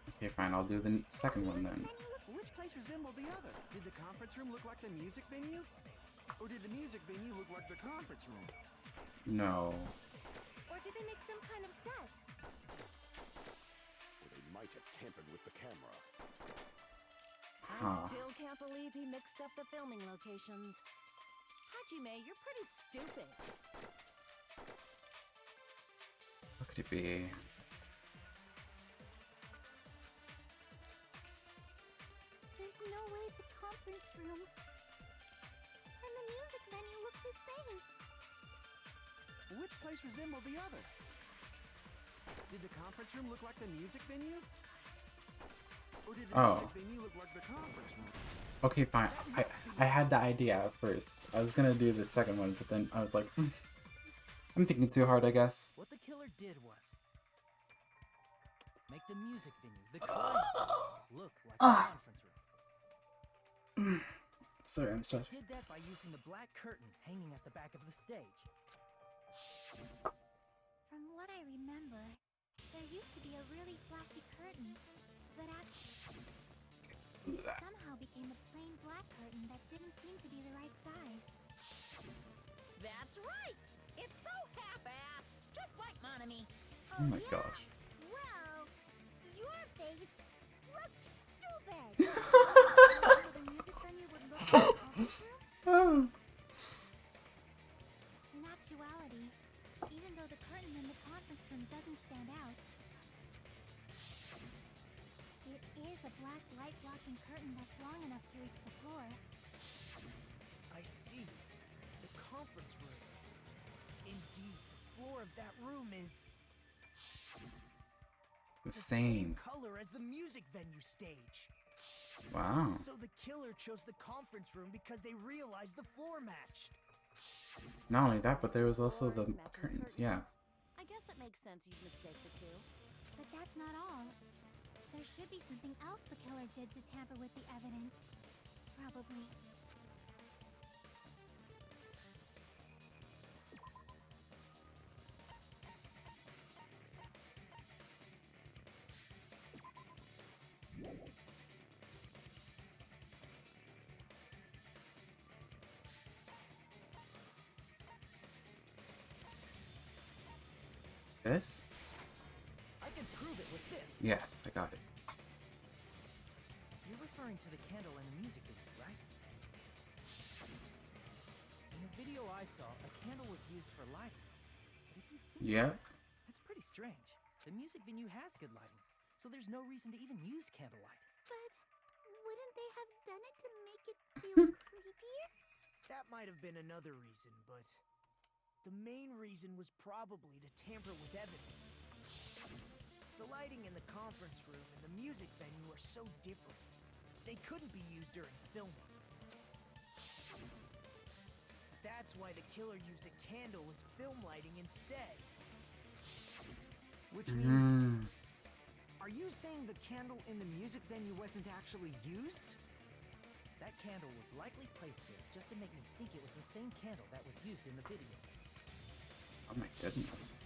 Okay, fine. I'll do the second one then. Which place resembled the other? Did the conference room look like the music venue? Or did the music venue look like the conference room? No. Or did they make some kind of set? They might have tampered with the camera. Huh. I still can't believe he mixed up the filming locations. Hajime, you're pretty stupid. What could it be? There's no way the conference room and the music venue look the same. Which place resembled the other? Did the conference room look like the music venue? Or did the music venue look like the conference room? Okay, fine. I had the idea at first. I was gonna do the second one, but then I was like, I'm thinking too hard, I guess. What the killer did was make the music venue, the crime scene, look like a conference room. Sorry, I'm sorry. Did that by using the black curtain hanging at the back of the stage. From what I remember, there used to be a really flashy curtain, but somehow became a plain black curtain that didn't seem to be the right size. That's right! It's so half-assed, just like Monami. Oh my gosh. Well, your face looks stupid. So the music venue would look like a conference room? In actuality, even though the curtain in the conference room doesn't stand out, it is a black light-blocking curtain that's long enough to reach the floor. I see. The conference room. Indeed, the floor of that room is... The the same. color as the music venue stage. Wow. So the killer chose the conference room because they realized the floor matched. Not only that, but there was also the Floors matching curtains. Yeah. I guess it makes sense you'd mistake the two. But that's not all. There should be something else the killer did to tamper with the evidence. Probably. This? I can prove it with this. Yes, I got it. You're referring to the candle in the music video, right? In the video I saw, a candle was used for lighting. But if you think Yeah. about it, that's pretty strange. The music venue has good lighting, so there's no reason to even use candlelight. But wouldn't they have done it to make it feel creepier? That might have been another reason, but the main reason was probably to tamper with evidence. The lighting in the conference room and the music venue are so different. They couldn't be used during filming. That's why the killer used a candle as film lighting instead. Which means, Mm. are you saying the candle in the music venue wasn't actually used? That candle was likely placed there just to make me think it was the same candle that was used in the video. Oh my goodness.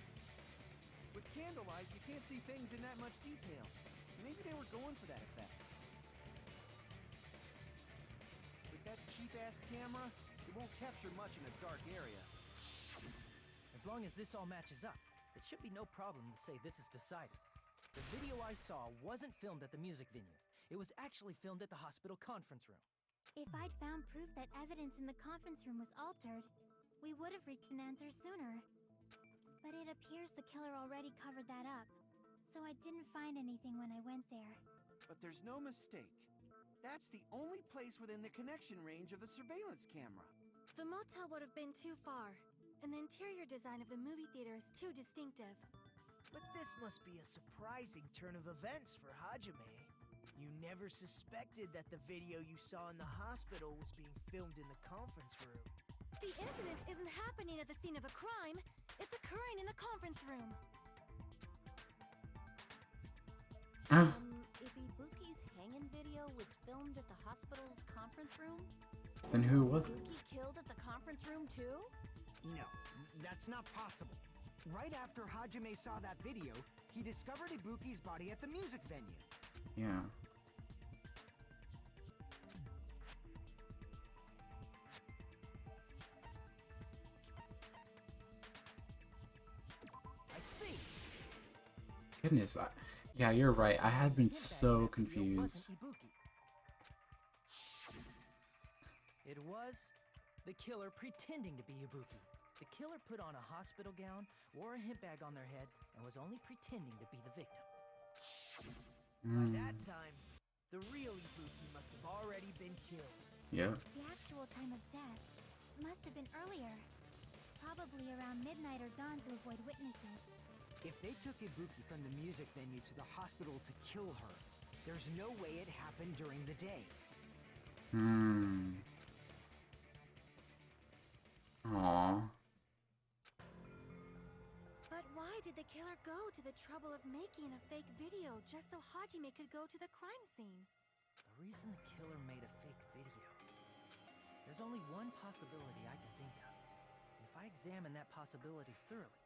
With candlelight, you can't see things in that much detail. Maybe they were going for that effect. With that cheap-ass camera, it won't capture much in a dark area. As long as this all matches up, it should be no problem to say this is decided. The video I saw wasn't filmed at the music venue. It was actually filmed at the hospital conference room. If I'd found proof that evidence in the conference room was altered, we would have reached an answer sooner. But it appears the killer already covered that up, so I didn't find anything when I went there. But there's no mistake. That's the only place within the connection range of the surveillance camera. The motel would have been too far, and the interior design of the movie theater is too distinctive. But this must be a surprising turn of events for Hajime. You never suspected that the video you saw in the hospital was being filmed in the conference room. The incident isn't happening at the scene of a crime, it's occurring in the conference room. If Ibuki's hanging video was filmed at the hospital's conference room, Then who was it? Ibuki killed at the conference room too? No, that's not possible. Right after Hajime saw that video, he discovered Ibuki's body at the music venue. Yeah. I see. Goodness. Yeah, you're right. I had been Hint that so that video confused. wasn't Ibuki. It was the killer pretending to be Ibuki. The killer put on a hospital gown, wore a hip bag on their head, and was only pretending to be the victim. By Mm. that time, the real Ibuki must have already been killed. Yeah. The actual time of death must have been earlier. Probably around midnight or dawn to avoid witnesses. If they took Ibuki from the music venue to the hospital to kill her, there's no way it happened during the day. Hmm. Aww. But why did the killer go to the trouble of making a fake video just so Hajime could go to the crime scene? The reason the killer made a fake video. There's only one possibility I can think of. And if I examine that possibility thoroughly,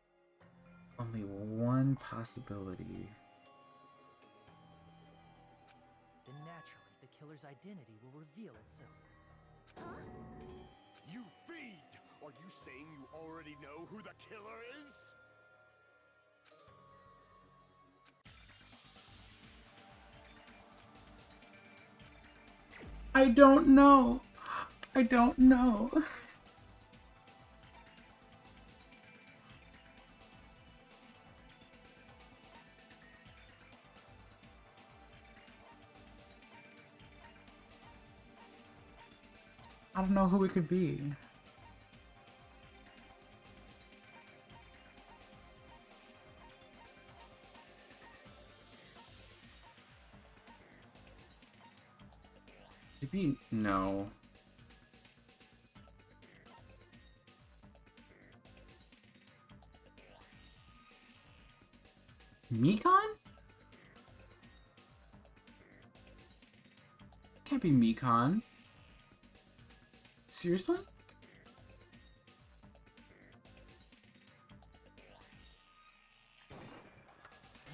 Only one possibility. then naturally the killer's identity will reveal itself. Huh? You fiend! Are you saying you already know who the killer is? I don't know. I don't know. I don't know who it could be. Maybe no. Mikon? Can't be Mikon. Seriously?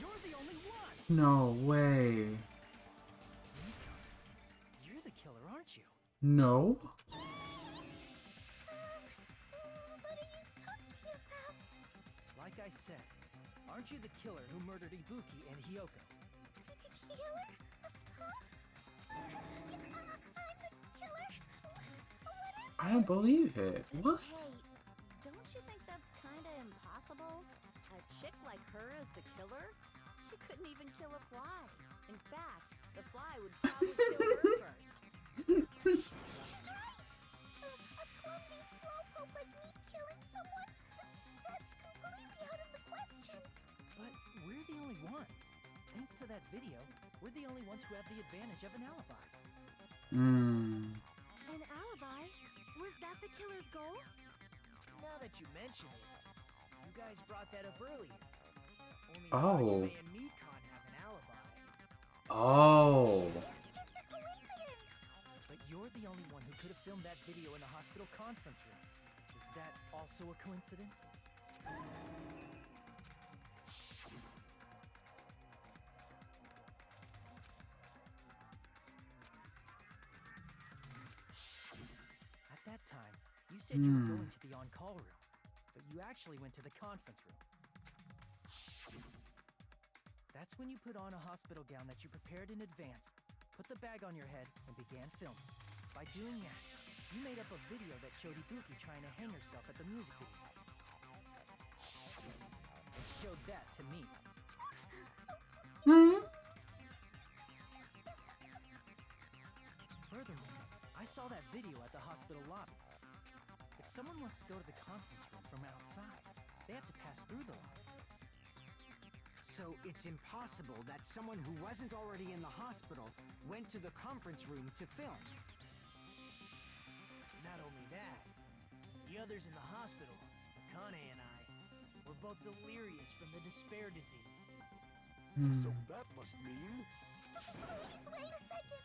You're the only one! No way. You're the killer, aren't you? No? What are you talking about? Like I said, aren't you the killer who murdered Ibuki and Hyoko? Killer? Huh? I'm the killer? What is I don't believe it. What? Hey, don't you think that's kinda impossible? A chick like her as the killer? She couldn't even kill a fly. In fact, the fly would probably kill her first. She's right! A clumsy slowpoke like me killing someone? That's completely out of the question. But we're the only ones. Thanks to that video, we're the only ones who have the advantage of an alibi. Hmm. An alibi? Was that the killer's goal? Now that you mention it, you guys brought that up earlier. Only Oh. Hajime and Mikon have an alibi. Oh. It's just a coincidence. But you're the only one who could have filmed that video in the hospital conference room. Is that also a coincidence? At that time, you said you were going to the on-call room, but you actually went to the conference room. That's when you put on a hospital gown that you prepared in advance, put the bag on your head, and began filming. By doing that, you made up a video that showed Ibuki trying to hang herself at the music video. And showed that to me. Furthermore, I saw that video at the hospital lobby. If someone wants to go to the conference room from outside, they have to pass through the lobby. So it's impossible that someone who wasn't already in the hospital went to the conference room to film. Not only that, the others in the hospital, Akane and I, were both delirious from the despair disease. So that must mean... Please wait a second.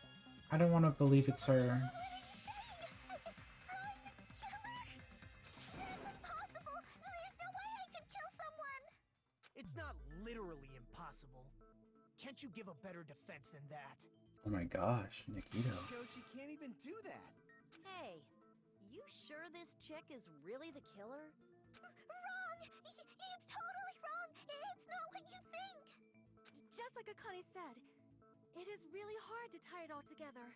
I don't want to believe it's her. What are you saying? I'm the killer? That's impossible. There's no way I could kill someone. It's not literally impossible. Can't you give a better defense than that? Oh my gosh, Nikito. Shows she can't even do that. Hey, you sure this chick is really the killer? Wrong! It's totally wrong! It's not what you think! Just like Akane said, it is really hard to tie it all together.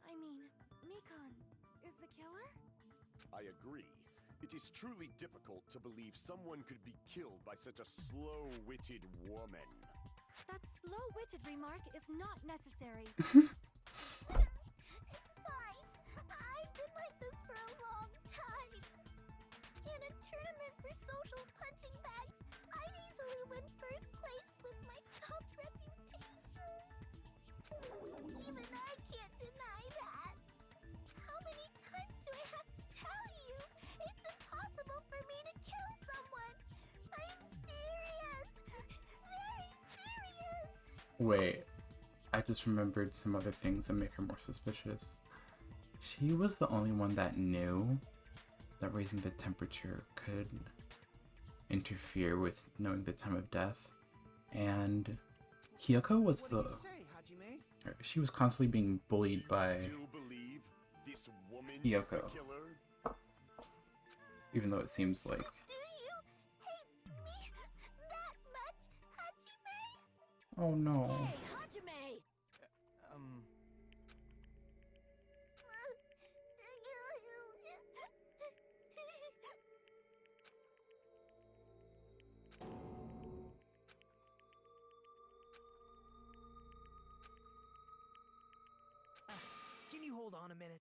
I mean, Mikon is the killer? I agree. It is truly difficult to believe someone could be killed by such a slow-witted woman. That slow-witted remark is not necessary. It's fine. I've been like this for a long time. In a tournament for social punching bags, I'd easily win first place with my soft reputation. Even I can't deny that. How many times do I have to tell you? It's impossible for me to kill someone. I'm serious. Very serious. Wait, I just remembered some other things that make her more suspicious. She was the only one that knew that raising the temperature could interfere with knowing the time of death. And Hyoko was What do the... you say, Hajime? She was constantly being bullied by Still believe this woman is the Hyoko, killer? even though it seems like... Do you hate me that much, Hajime? Oh no. Hey, Hajime! Can you hold on a minute?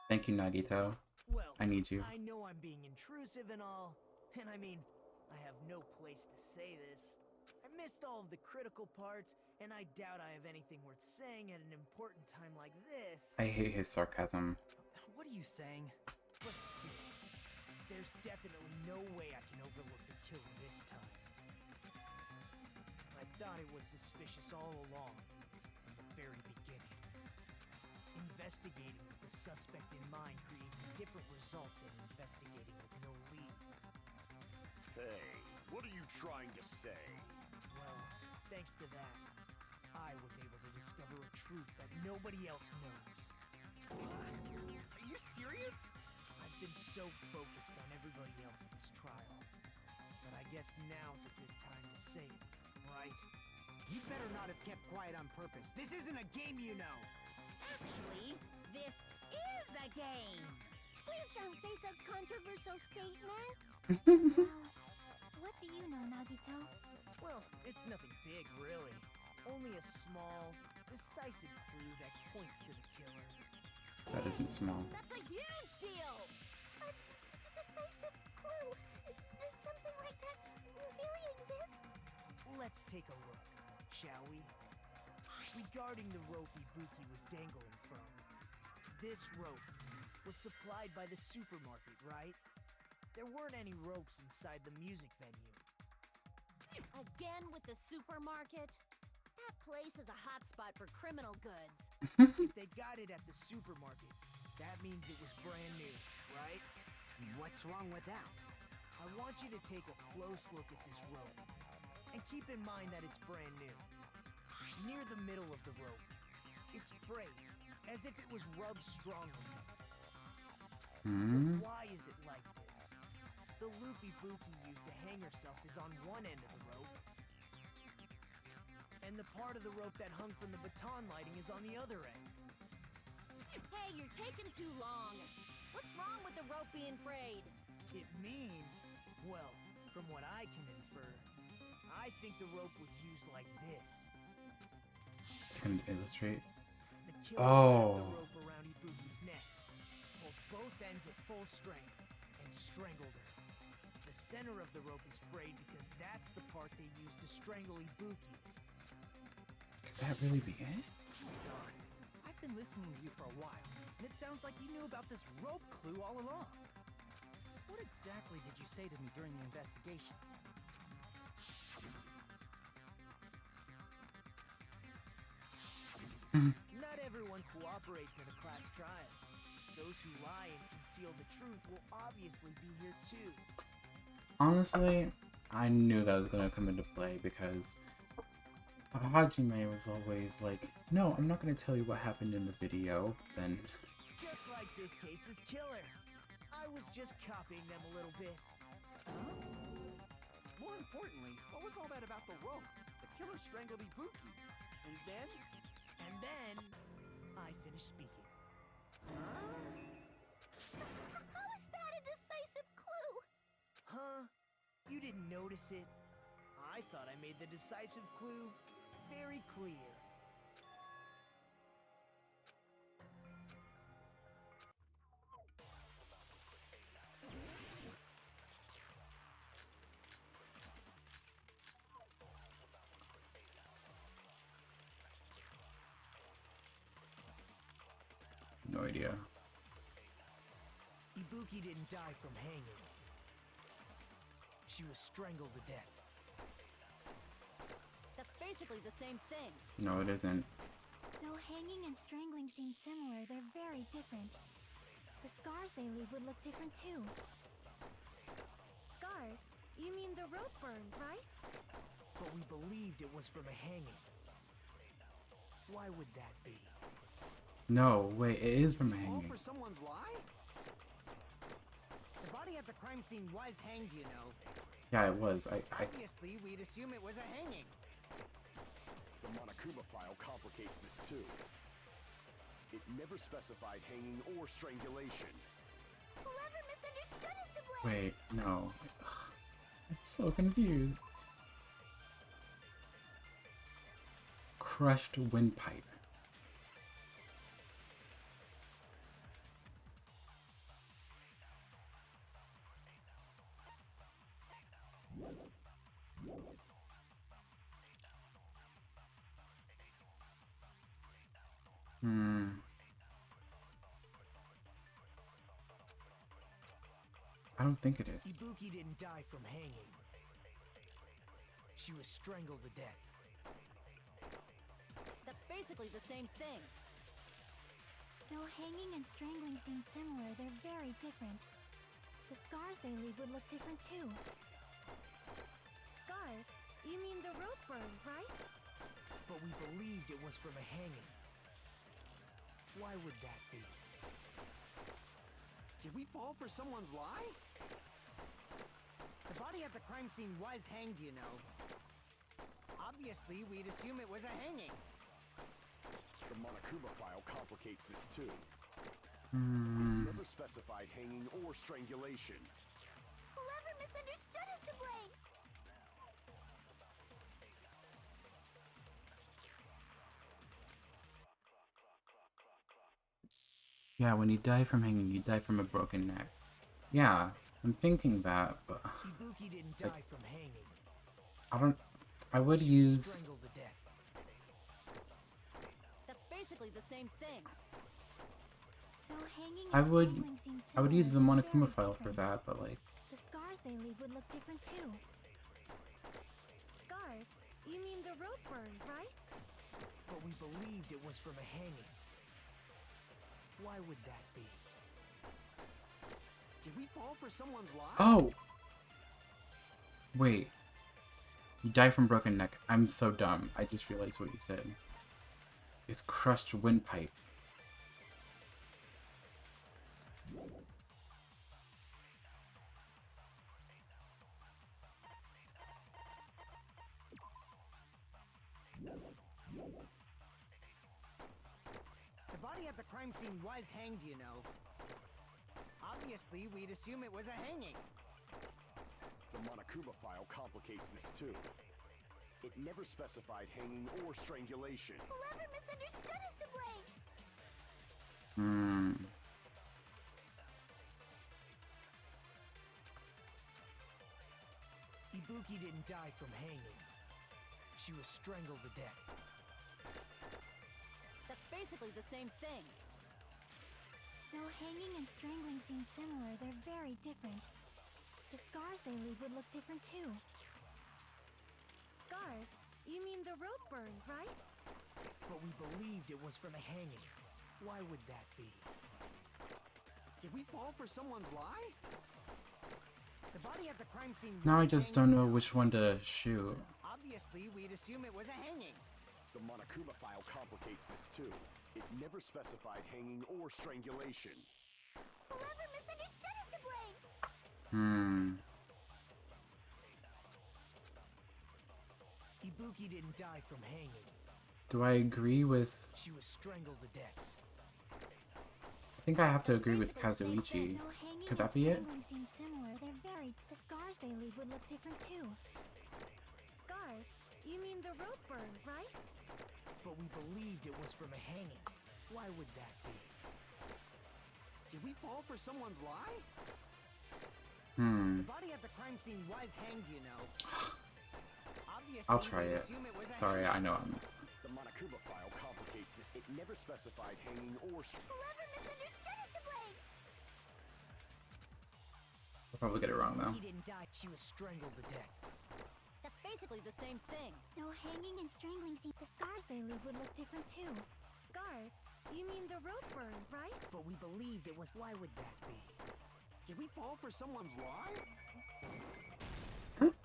Thank you, Nagito. Well, I need you. I know I'm being intrusive and all, and I mean, I have no place to say this. I I missed all of the critical parts, and I doubt I have anything worth saying at an important time like this. I hate his sarcasm. What are you saying? But still, there's definitely no way I can overlook the killer this time. I thought it was suspicious all along, from the very beginning. Investigating with the suspect in mind creates a different result than investigating with no leads. Hey, what are you trying to say? Well, thanks to that, I was able to discover a truth that nobody else knows. What? Are you serious? I've been so focused on everybody else this trial, but I guess now's a good time to say it, right? You better not have kept quiet on purpose. This isn't a game, you know. Actually, this is a game. Please don't say such controversial statements. Well, what do you know, Nagito? Well, it's nothing big, really. Only a small, decisive clue that points to the killer. That isn't small. That's a huge deal! A decisive clue? Does something like that really exist? Let's take a look, shall we? Regarding the rope Ibuki was dangling from, this rope was supplied by the supermarket, right? There weren't any ropes inside the music venue. Again with the supermarket? That place is a hotspot for criminal goods. If they got it at the supermarket, that means it was brand new, right? What's wrong with that? I want you to take a close look at this rope, and keep in mind that it's brand new. Near the middle of the rope, it's frayed, as if it was rubbed strongly. Hmm? Why is it like this? The loop Ibuki used to hang herself is on one end of the rope, and the part of the rope that hung from the baton lighting is on the other end. Hey, you're taking too long. What's wrong with the rope being frayed? It means, well, from what I can infer, I think the rope was used like this. It's gonna illustrate. The killer Oh. wrapped the rope around Ibuki's neck, pulled both ends at full strength, and strangled her. The center of the rope is frayed because that's the part they used to strangle Ibuki. Could that really be it? Don, I've been listening to you for a while, and it sounds like you knew about this rope clue all along. What exactly did you say to me during the investigation? Not everyone cooperates at a class trial. Those who lie and conceal the truth will obviously be here too. Honestly, I knew that was gonna come into play because Hajime was always like, no, I'm not gonna tell you what happened in the video. Then, Just like this case's killer. I was just copying them a little bit. More importantly, what was all that about the rope? The killer strangled Ibuki. And then? And then, I finished speaking. How is that a decisive clue? Huh? You didn't notice it? I thought I made the decisive clue very clear. no idea. Ibuki didn't die from hanging. She was strangled to death. That's basically the same thing. No, it isn't. Though hanging and strangling seem similar, they're very different. The scars they leave would look different too. Scars? You mean the rope burn, right? But we believed it was from a hanging. Why would that be? No, wait, it is from All hanging. for someone's lie? The body at the crime scene was hanged, you know. Yeah, it was. I Obviously, we'd assume it was a hanging. The Monokuma file complicates this too. It never specified hanging or strangulation. Whoever misunderstood is to blame. wait, no. I'm so confused. Crushed windpipe. I don't think it is. Ibuki didn't die from hanging. She was strangled to death. That's basically the same thing. Though hanging and strangling seem similar, they're very different. The scars they leave would look different too. Scars? You mean the rope burn, right? But we believed it was from a hanging. Why would that be? Did we fall for someone's lie? The body at the crime scene was hanged, you know. Obviously, we'd assume it was a hanging. The Monokuma file complicates this too. Hmm. Never specified hanging or strangulation. Whoever misunderstood is to blame. Yeah, when you die from hanging, you die from a broken neck. Yeah, I'm thinking that, but Ibuki didn't die from hanging. I would use. Strangled to death. That's basically the same thing. Though hanging and I would strangling seem use the similar, they're Monokuma very file for different. that, but like, The scars they leave would look different too. Scars? You mean the rope burn, right? But we believed it was from a hanging. Why would that be? Did we fall for someone's lie? oh, wait, you die from broken neck. I'm so dumb. I just realized what you said. It's crushed windpipe. The body at the crime scene was hanged, you know. Obviously, we'd assume it was a hanging. The Monokuma file complicates this too. It never specified hanging or strangulation. Whoever misunderstood is to blame. Hmm. Ibuki didn't die from hanging. She was strangled to death. That's basically the same thing. Though hanging and strangling seem similar, they're very different. The scars they leave would look different too. Scars? You mean the rope burn, right? But we believed it was from a hanging. Why would that be? Did we fall for someone's lie? The body at the crime scene Now I was just hanged, don't know you know. which one to shoot. Obviously, we'd assume it was a hanging. The Monokuma file complicates this too. It never specified hanging or strangulation. Whoever misunderstood is to blame. Ibuki didn't die from hanging. Do I agree with? She was strangled to death. I think I have to agree with Kazuichi. Though hanging Could that and be it? strangling seem similar, they're very. The scars they leave would look different too. Scars? You mean the rope burn, right? But we believed it was from a hanging. Why would that be? Did we fall for someone's lie? Hmm. The body at the crime scene was hanged, you know. Obviously, I'll try we'd it. assume it was a Sorry, hanging. I know I'm. The Monokuma file complicates this. It never specified hanging or Whoever misunderstood is to blame. I'll probably get it wrong though. He didn't die. She was strangled to death. That's basically the same thing. Though hanging and strangling seem. The scars they leave would look different too. Scars? You mean the rope burn, right? But we believed it was. Why would that be? Did we fall for someone's lie?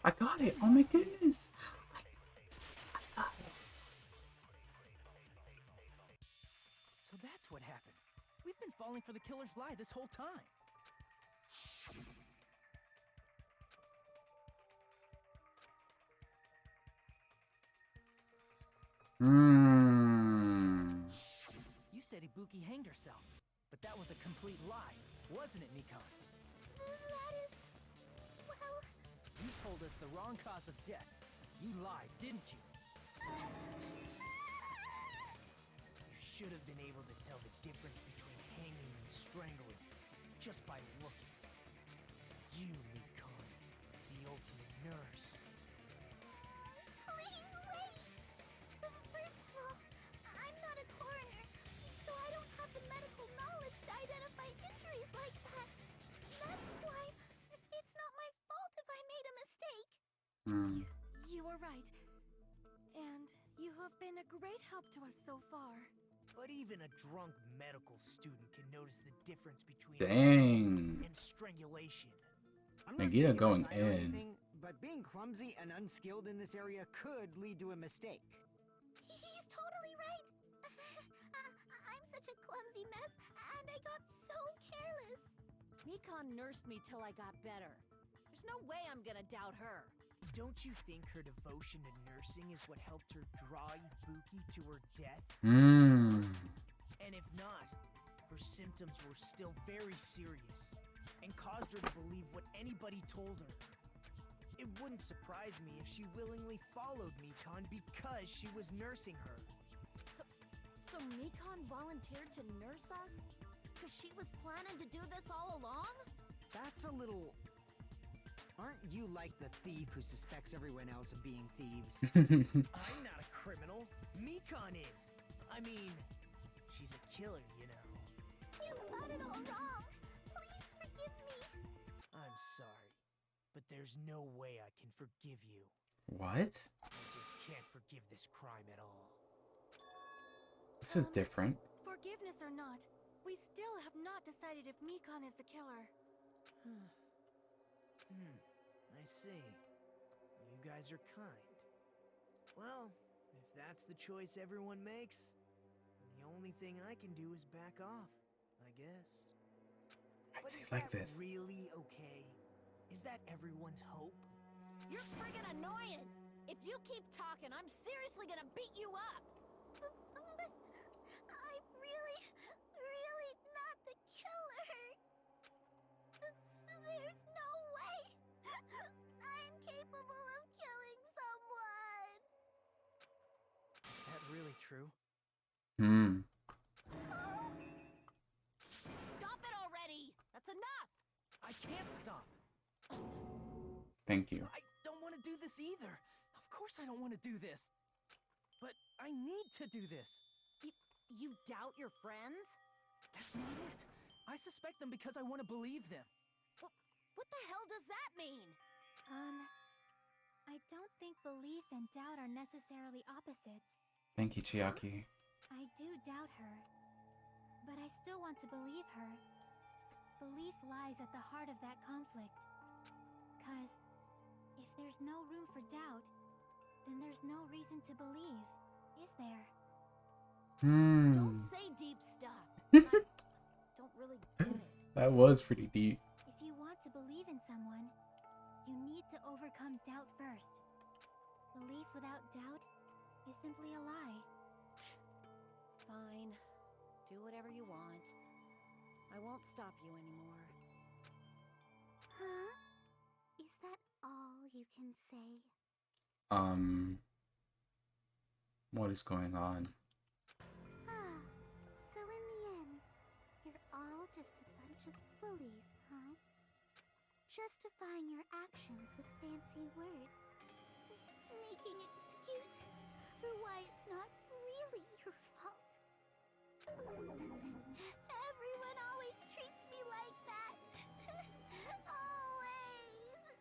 I got it! Oh my goodness! I got it. So that's what happened. We've been falling for the killer's lie this whole time. You said Ibuki hanged herself, but that was a complete lie, wasn't it, Nikon? That is. Well. You told us the wrong cause of death. You lied, didn't you? You should have been able to tell the difference between hanging and strangling just by looking. You, Nikon, the ultimate nurse. Please wait! First of all, I'm not a coroner. Hmm. You were right. And you have been a great help to us so far. But even a drunk medical student can notice the difference between Dang. and strangulation. I'm not Nagita taking a going side or in. anything, but being clumsy and unskilled in this area could lead to a mistake. He's totally right. I'm such a clumsy mess, and I got so careless. Nikon nursed me till I got better. There's no way I'm gonna doubt her. Don't you think her devotion to nursing is what helped her draw Ibuki to her death? Hmm. And if not, her symptoms were still very serious and caused her to believe what anybody told her. It wouldn't surprise me if she willingly followed Mikon because she was nursing her. So Nikon volunteered to nurse us? Because she was planning to do this all along? That's a little... Aren't you like the thief who suspects everyone else of being thieves? I'm not a criminal. Mikon is. I mean, she's a killer, you know. You've got it all wrong. Please forgive me. I'm sorry, but there's no way I can forgive you. What? I just can't forgive this crime at all. This is different. Forgiveness or not, we still have not decided if Mikon is the killer. I see. You guys are kind. Well, if that's the choice everyone makes, then the only thing I can do is back off, I guess. I'd But say is like that this. really okay? Is that everyone's hope? You're friggin' annoying! If you keep talking, I'm seriously gonna beat you up! But I'm really not the killer. There's no way I'm capable of killing someone. Is that really true? Hmm. Stop it already! That's enough! I can't stop. Thank you. I don't want to do this either. Of course I don't want to do this. But I need to do this. You doubt your friends? That's not it. I suspect them because I want to believe them. What the hell does that mean? I don't think belief and doubt are necessarily opposites. Thank you, Chiaki. I do doubt her, but I still want to believe her. Belief lies at the heart of that conflict. 'Cause if there's no room for doubt, then there's no reason to believe, is there? Don't Hmm. say deep stuff. I don't really get it. That was pretty deep. If you want to believe in someone, you need to overcome doubt first. Belief without doubt is simply a lie. Fine. Do whatever you want. I won't stop you anymore. Huh? Is that all you can say? What is going on? So in the end, you're all just a bunch of bullies, huh? Justifying your actions with fancy words. Making excuses for why it's not really your fault. Everyone always treats me like that. Always.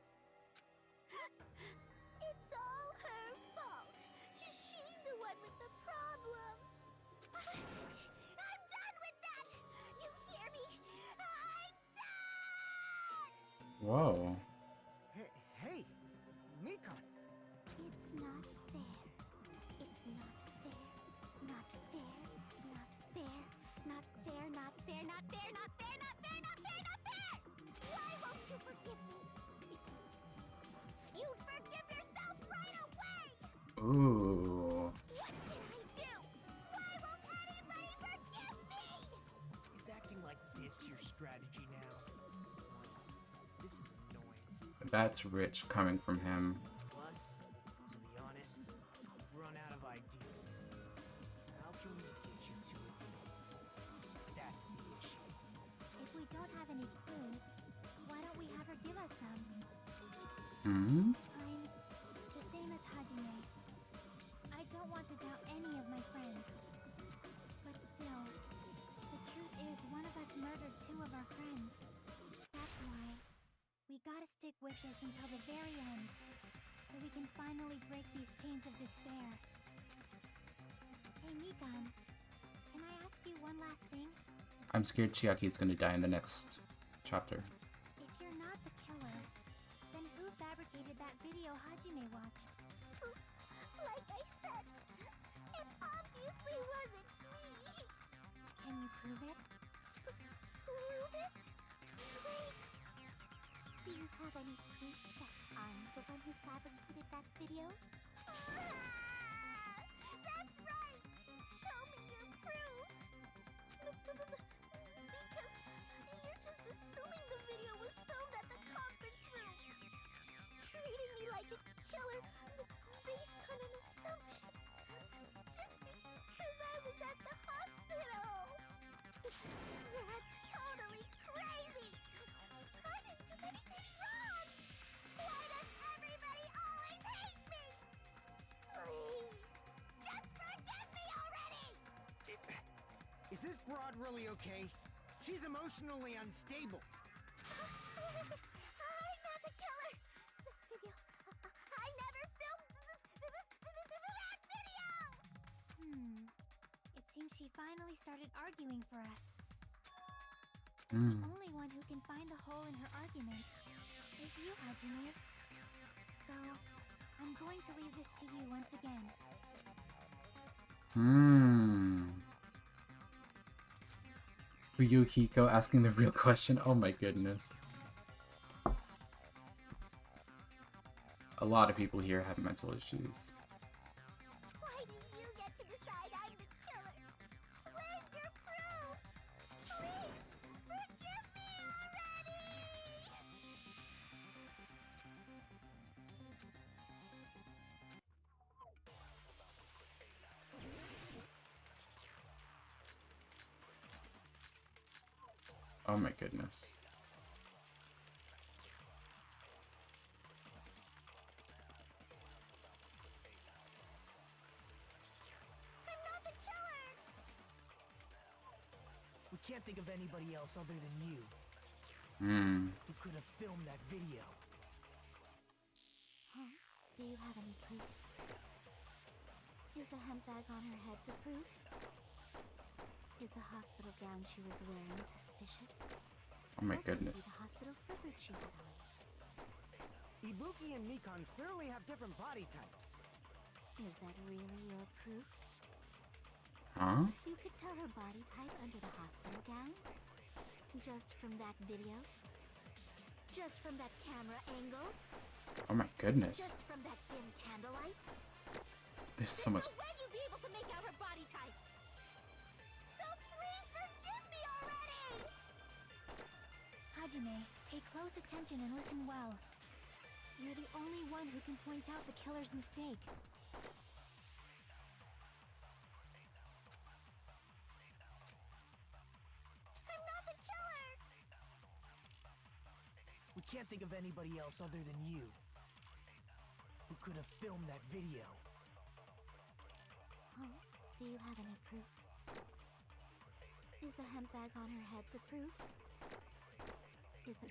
It's all her fault. She's the one with the problem. I'm done with that! You hear me? I'm done! Whoa. Hey, Mikon! It's not fair. It's not fair. Not fair. Not fair. Not fair. Not fair. Not fair. Not fair. Not fair. Not fair. Not fair! Why won't you forgive me? If you did something wrong, you'd forgive yourself right away! Ooh. What did I do? Why won't anybody forgive me? Is acting like this your strategy now? This is annoying. That's rich coming from him. Plus, to be honest, we've run out of ideas. How can we get you to admit it? That's the issue. If we don't have any clues, why don't we have her give us some? Hmm? I'm the same as Hajime. I don't want to doubt any of my friends. But still, the truth is one of us murdered two of our friends. That's why we gotta stick with this until the very end. so we can finally break these chains of despair. Hey, Mikan, can I ask you one last thing? I'm scared Chiaki's gonna die in the next chapter. If you're not the killer, then who fabricated that video Hajime watched? Like I said, it obviously wasn't me! Can you prove it? Prove it? Wait! Do you have any proof that I'm the one who fabricated that video? That's right! Show me your proof! Because you're just assuming the video was filmed at the conference room! Treating me like a killer based on an assumption! Just because I was at the hospital! That's totally crazy! I didn't do anything wrong! Why does everybody always hate me? Please, just forgive me already! Is this broad really okay? She's emotionally unstable. I'm not the killer! The video... I never filmed that video! It seems she finally started arguing for us. The only one who can find the hole in her argument is you, Hajime. So, I'm going to leave this to you once again. Fuyuhiko asking the real question. Oh my goodness. A lot of people here have mental issues. Why do you get to decide I'm the killer? Where's your proof? Please, forgive me already! Oh my goodness. I'm not the killer! We can't think of anybody else other than you who could have filmed that video. Huh? Do you have any proof? Is the hemp bag on her head the proof? Is the hospital gown she was wearing suspicious? Oh my Or could it be goodness. the hospital slippers she had on? Ibuki and Mikan clearly have different body types. Is that really your proof? Huh? You could tell her body type under the hospital gown? Just from that video? Just from that camera angle? Oh my goodness. Just from that dim candlelight? There's so much. No way you'd be able to make out her body type! So please forgive me already! Hajime, pay close attention and listen well. You're the only one who can point out the killer's mistake. I'm not the killer! We can't think of anybody else other than you who could have filmed that video. Oh, do you have any proof? Is the hemp bag on her head the proof? Is the...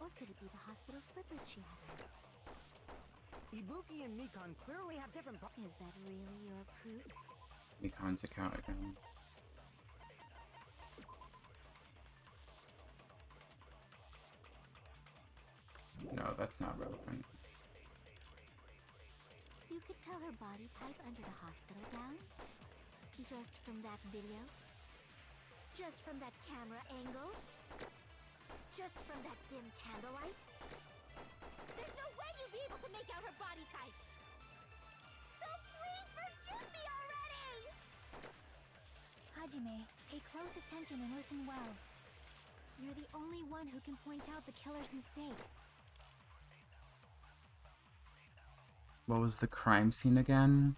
Or could it be the hospital slippers she had on? Ibuki and Mikan clearly have different Is that really your proof? Mikan's account again. No, that's not relevant. You could tell her body type under the hospital gown? Just from that video? Just from that camera angle? Just from that dim candlelight? There's no way you'd be able to make out her body type! So please forgive me already! Hajime, pay close attention and listen well. You're the only one who can point out the killer's mistake. What was the crime scene again?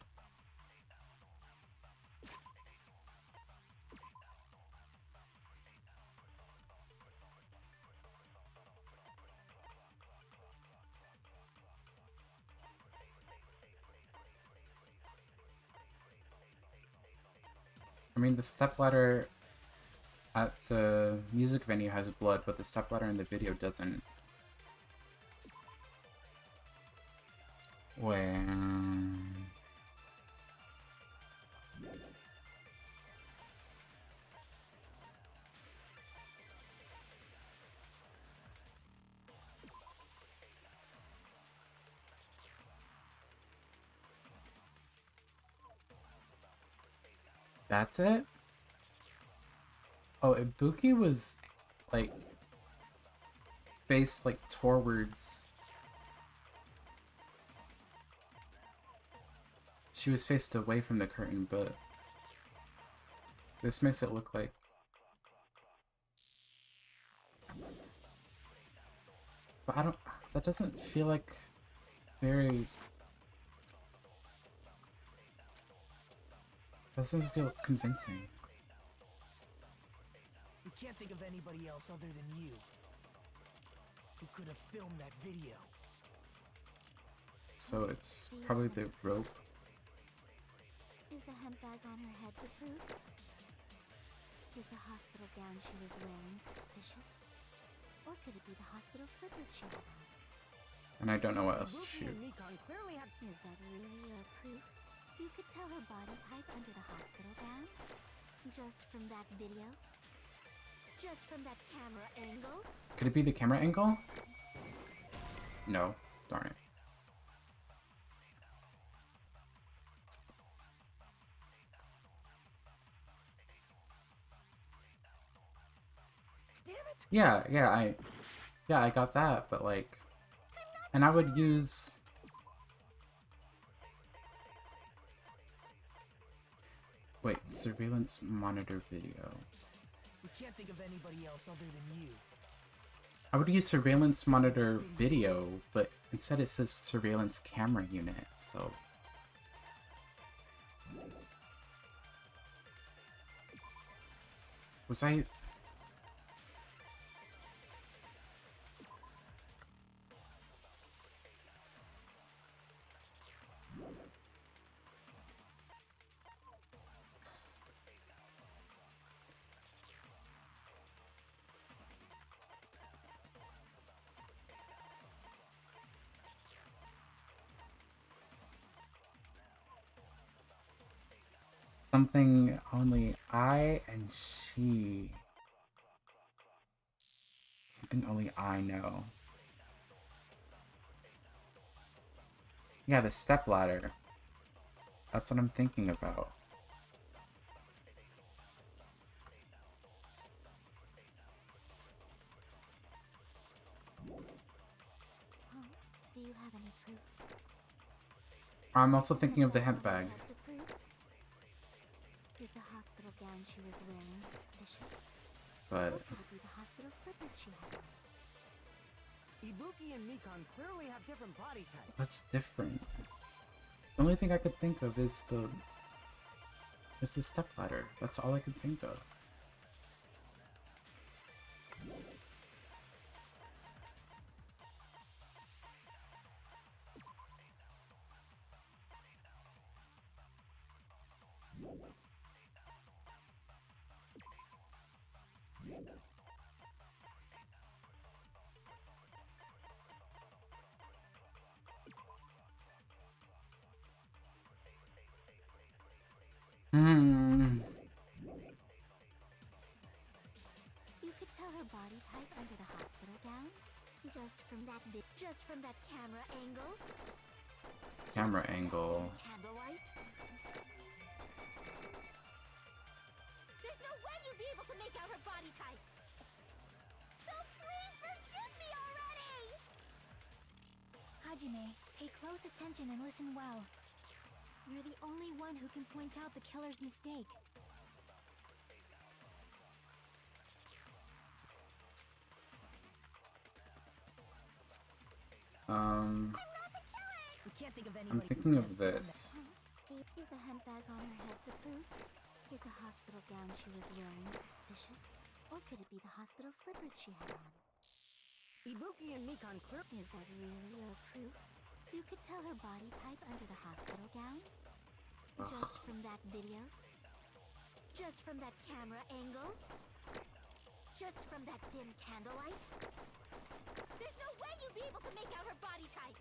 I mean, the stepladder at the music venue has blood, but the stepladder in the video doesn't. Wait. That's it? Oh, Ibuki was, like, faced, like, towards. She was faced away from the curtain, but this makes it look like. But I don't. That doesn't feel like very. That doesn't feel convincing. We can't think of anybody else other than you who could have filmed that video. So it's probably the rope. Is the hemp bag on her head the proof? Is the hospital gown she was wearing suspicious? Or could it be the hospital slippers she had on? And I don't know what else to Ibuki shoot. and Mikon clearly have. Is that really your proof? You could tell her body type under the hospital gown? Just from that video? Just from that camera angle? Could it be the camera angle? No. Darn it. Damn it! Yeah, I got that, but like, and I would use. Wait, surveillance monitor video. We can't think of anybody else other than you. I would use surveillance monitor video, but instead it says surveillance camera unit, so. Was I. Something only I and she. Something only I know. Yeah, the stepladder. That's what I'm thinking about. Huh? Do you have any proof? I'm also thinking of the hemp bag. The proof? Is the hospital gown she was wearing suspicious? But Or could it be the hospital slippers she had on? Ibuki and Mikon clearly have different body types. that's different. The only thing I could think of is the stepladder. That's all I could think of. You could tell her body type under the hospital gown? Just from that camera angle? Camera angle. Candlelight? There's no way you'd be able to make Hajime, pay close attention and listen well. You're the only one who can point out the killer's mistake. We can't think of I'm anybody thinking who of could have filmed this. Is the hemp bag on her head the proof? Is the hospital gown she was wearing suspicious? Or could it be the hospital slippers she had on? Ibuki and Mikan clear. Is that really your proof? You could tell her body type under the hospital gown? Just from that video? Just from that camera angle? Just from that dim candlelight? There's no way you'd be able to make out her body type!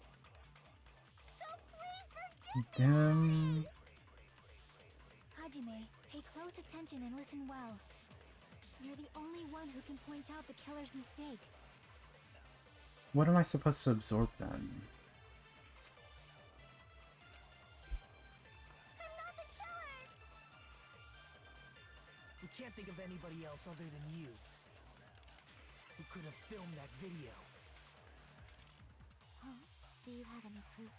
So please forgive me Damn. already! Hajime, pay close attention and listen well. You're the only one who can point out the killer's mistake. What am I supposed to absorb then? I'm not the killer! We can't think of anybody else other than you who could have filmed that video. Huh? Do you have any proof?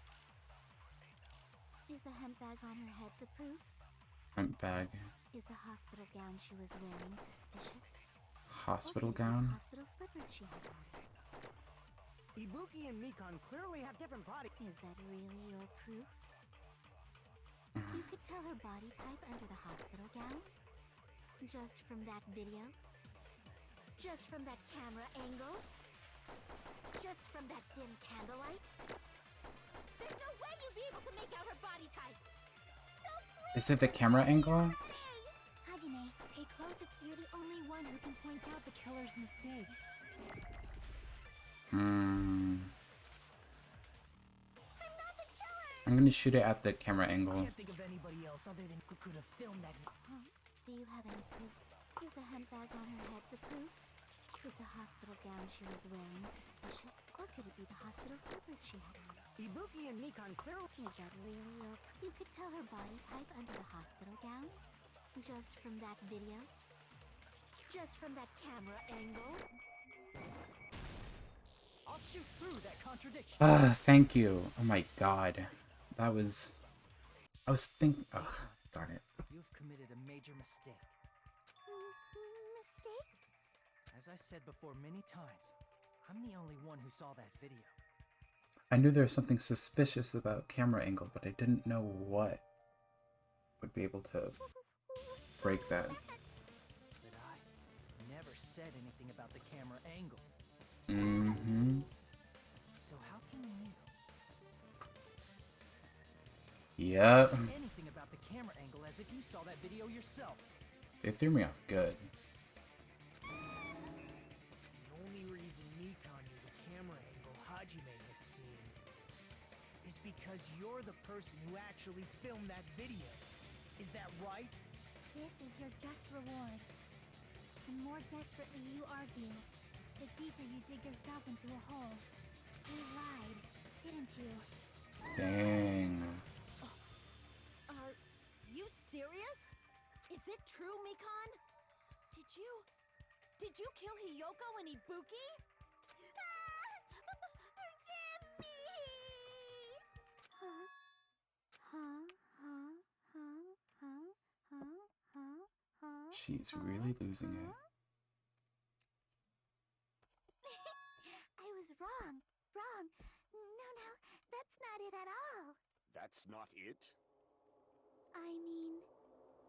Is the hemp bag on her head the proof? Hemp bag. Is the hospital gown she was wearing suspicious? Hospital Or could it be the gown? hospital slippers she had on? Ibuki and Mikan clearly have different bodies. Is that really your proof? You could tell her body type under the hospital gown? Just from that video? Just from that camera angle? Just from that dim candlelight? There's no way you'd be able to make out her body type! So please Is it the camera angle? Hajime, pay close. You're the only one who can point out the killer's mistake. Hmm. I'm not the killer! I'm gonna shoot it at the camera I angle. can't think of anybody else other than who could have filmed that. Huh? Do you have any proof? Is the hemp bag on her head the proof? Is the hospital gown she was wearing suspicious? Or could it be the hospital slippers she had on? Ibuki and Mikan clearly. Is that really your... You could tell her body type under the hospital gown? Just from that video? Just from that camera angle? I'll shoot through that contradiction. Thank you. Oh my god. That was... I was thinking... Ugh, darn it. You've committed a major mistake. Mistake? As I said before many times, I'm the only one who saw that video. I knew there was something suspicious about camera angle, but I didn't know what would be able to break that. But I never said anything about the camera angle. Mm-hmm. So how can you Yep. anything about the camera angle as if you saw that video yourself? They threw me off good. The only reason Nikon knew the camera angle Hajime had seen is because you're the person who actually filmed that video. Is that right? This is your just reward. The more desperately you argue, the deeper you dig yourself into a hole. You lied, didn't you? Dang. Are you serious? Is it true, Mikan? Did you kill Hiyoko and Ibuki? Forgive me! Huh? Huh? Huh? Huh? Huh? Huh? Huh? Huh? She's really losing it. I was wrong. Wrong. No, that's not it at all. That's not it? I mean,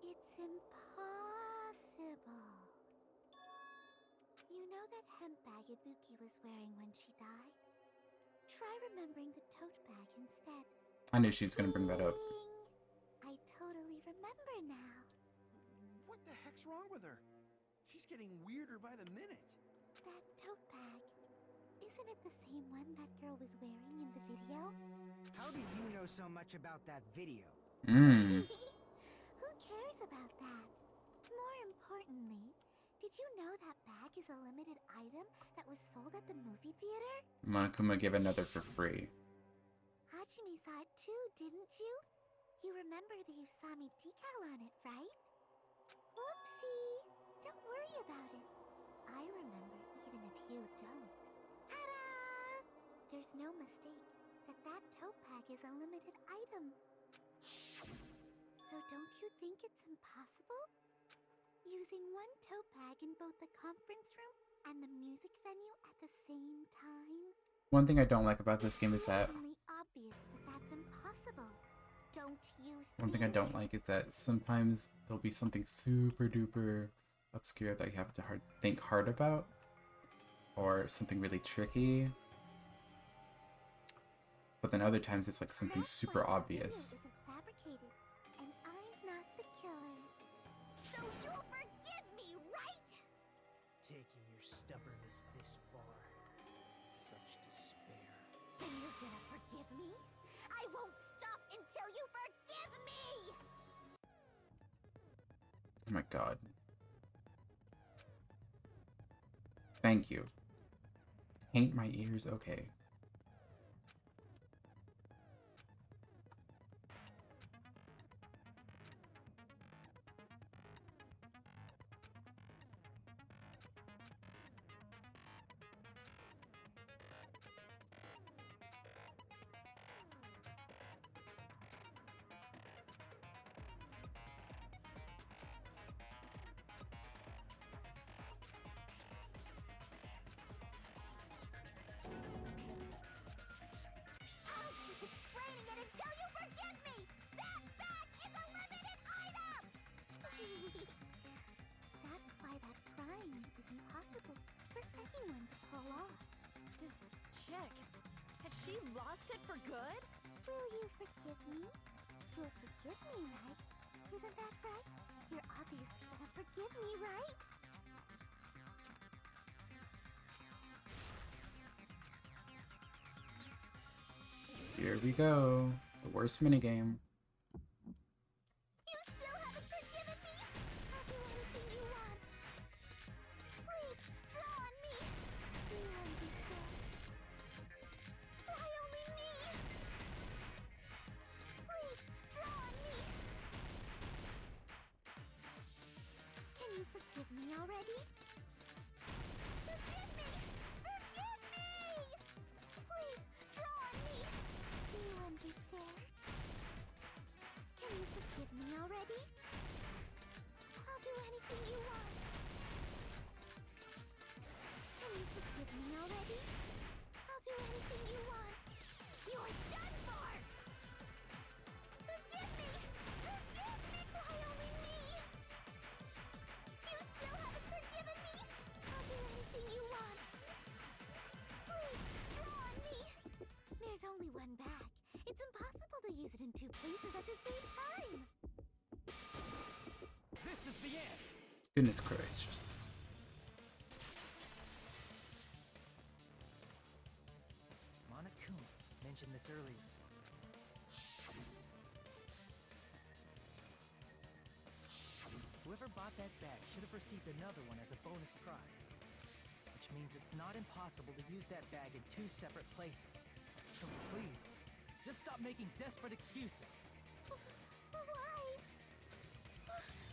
it's impossible. You know that hemp bag Ibuki was wearing when she died? Try remembering the tote bag instead. I knew she was gonna bring that up. Ding! I totally remember now. What the heck's wrong with her? She's getting weirder by the minute. That tote bag. Isn't it the same one that girl was wearing in the video? How did you know so much about that video? Mmm. Who cares about that? More importantly, did you know that bag is a limited item that was sold at the movie theater? Monokuma gave another for free. Hajime saw it too, didn't you? You remember the Usami decal on it, right? Whoopsie! Don't worry about it. I remember even if you don't. Ta-da! There's no mistake. that that topag is a limited item. So don't you think it's impossible? Using one topag in both the conference room and the music venue at the same time? One thing I don't like about this game is that It's obvious that that's impossible. Don't you think? one thing I don't like is that sometimes there'll be something super duper obscure that you have to think hard about, or something really tricky. But then other times it's like something super obvious. Isn't fabricated, and I'm not the killer. So you'll forgive me, right? Taking your stubbornness this far. Such despair. Then you're gonna forgive me? I won't stop until you forgive me! Oh my god. Thank you. Paint my ears, okay. I'll keep explaining it until you forgive me! That bag is a limited item! That's why that crime is impossible for anyone to pull off. This chick, has she lost it for good? Will you forgive me? You'll forgive me, right? Isn't that right? You're obviously gonna forgive me, right? Here we go. The worst minigame. You still haven't forgiven me? I'll do anything you want. Please, draw on me. Do you understand? Why only me? Please, draw on me. Can you forgive me already? Forgive me! Forgive me! Please, draw on me. Do you understand? Can you forgive me already? I'll do anything you want. Can you forgive me already? I'll do anything you want. You're done for! Forgive me! Forgive me! Why only me? You still haven't forgiven me? I'll do anything you want. Please, draw on me. There's only one bag. It's impossible to use it in two places at the same time. This is the end! Goodness gracious. Monokuma mentioned this earlier. Whoever bought that bag should have received another one as a bonus prize. Which means it's not impossible to use that bag in two separate places. So please, just stop making desperate excuses. Why?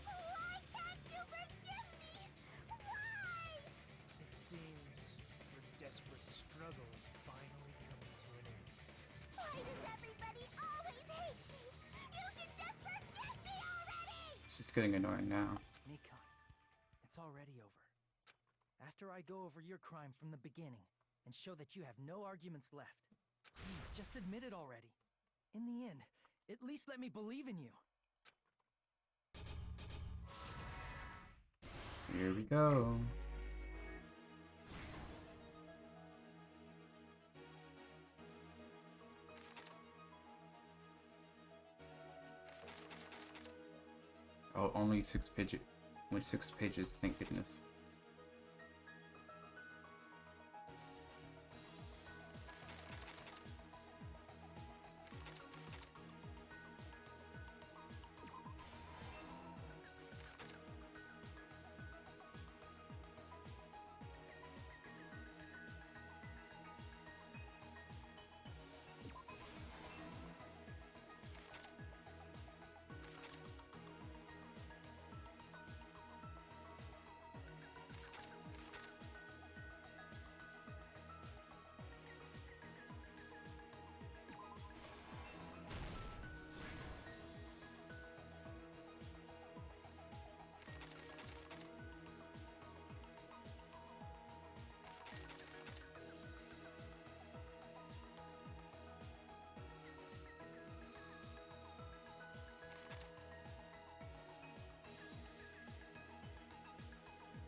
Why can't you forgive me? Why? It seems your desperate struggle is finally coming to an end. Why does everybody always hate me? You should just forgive me already! It's just getting annoying now. Nikon, it's already over. After I go over your crime from the beginning and show that you have no arguments left, please just admit it already. In the end, at least let me believe in you. Here we go. Oh, only 6 pages. Only 6 pages, thank goodness.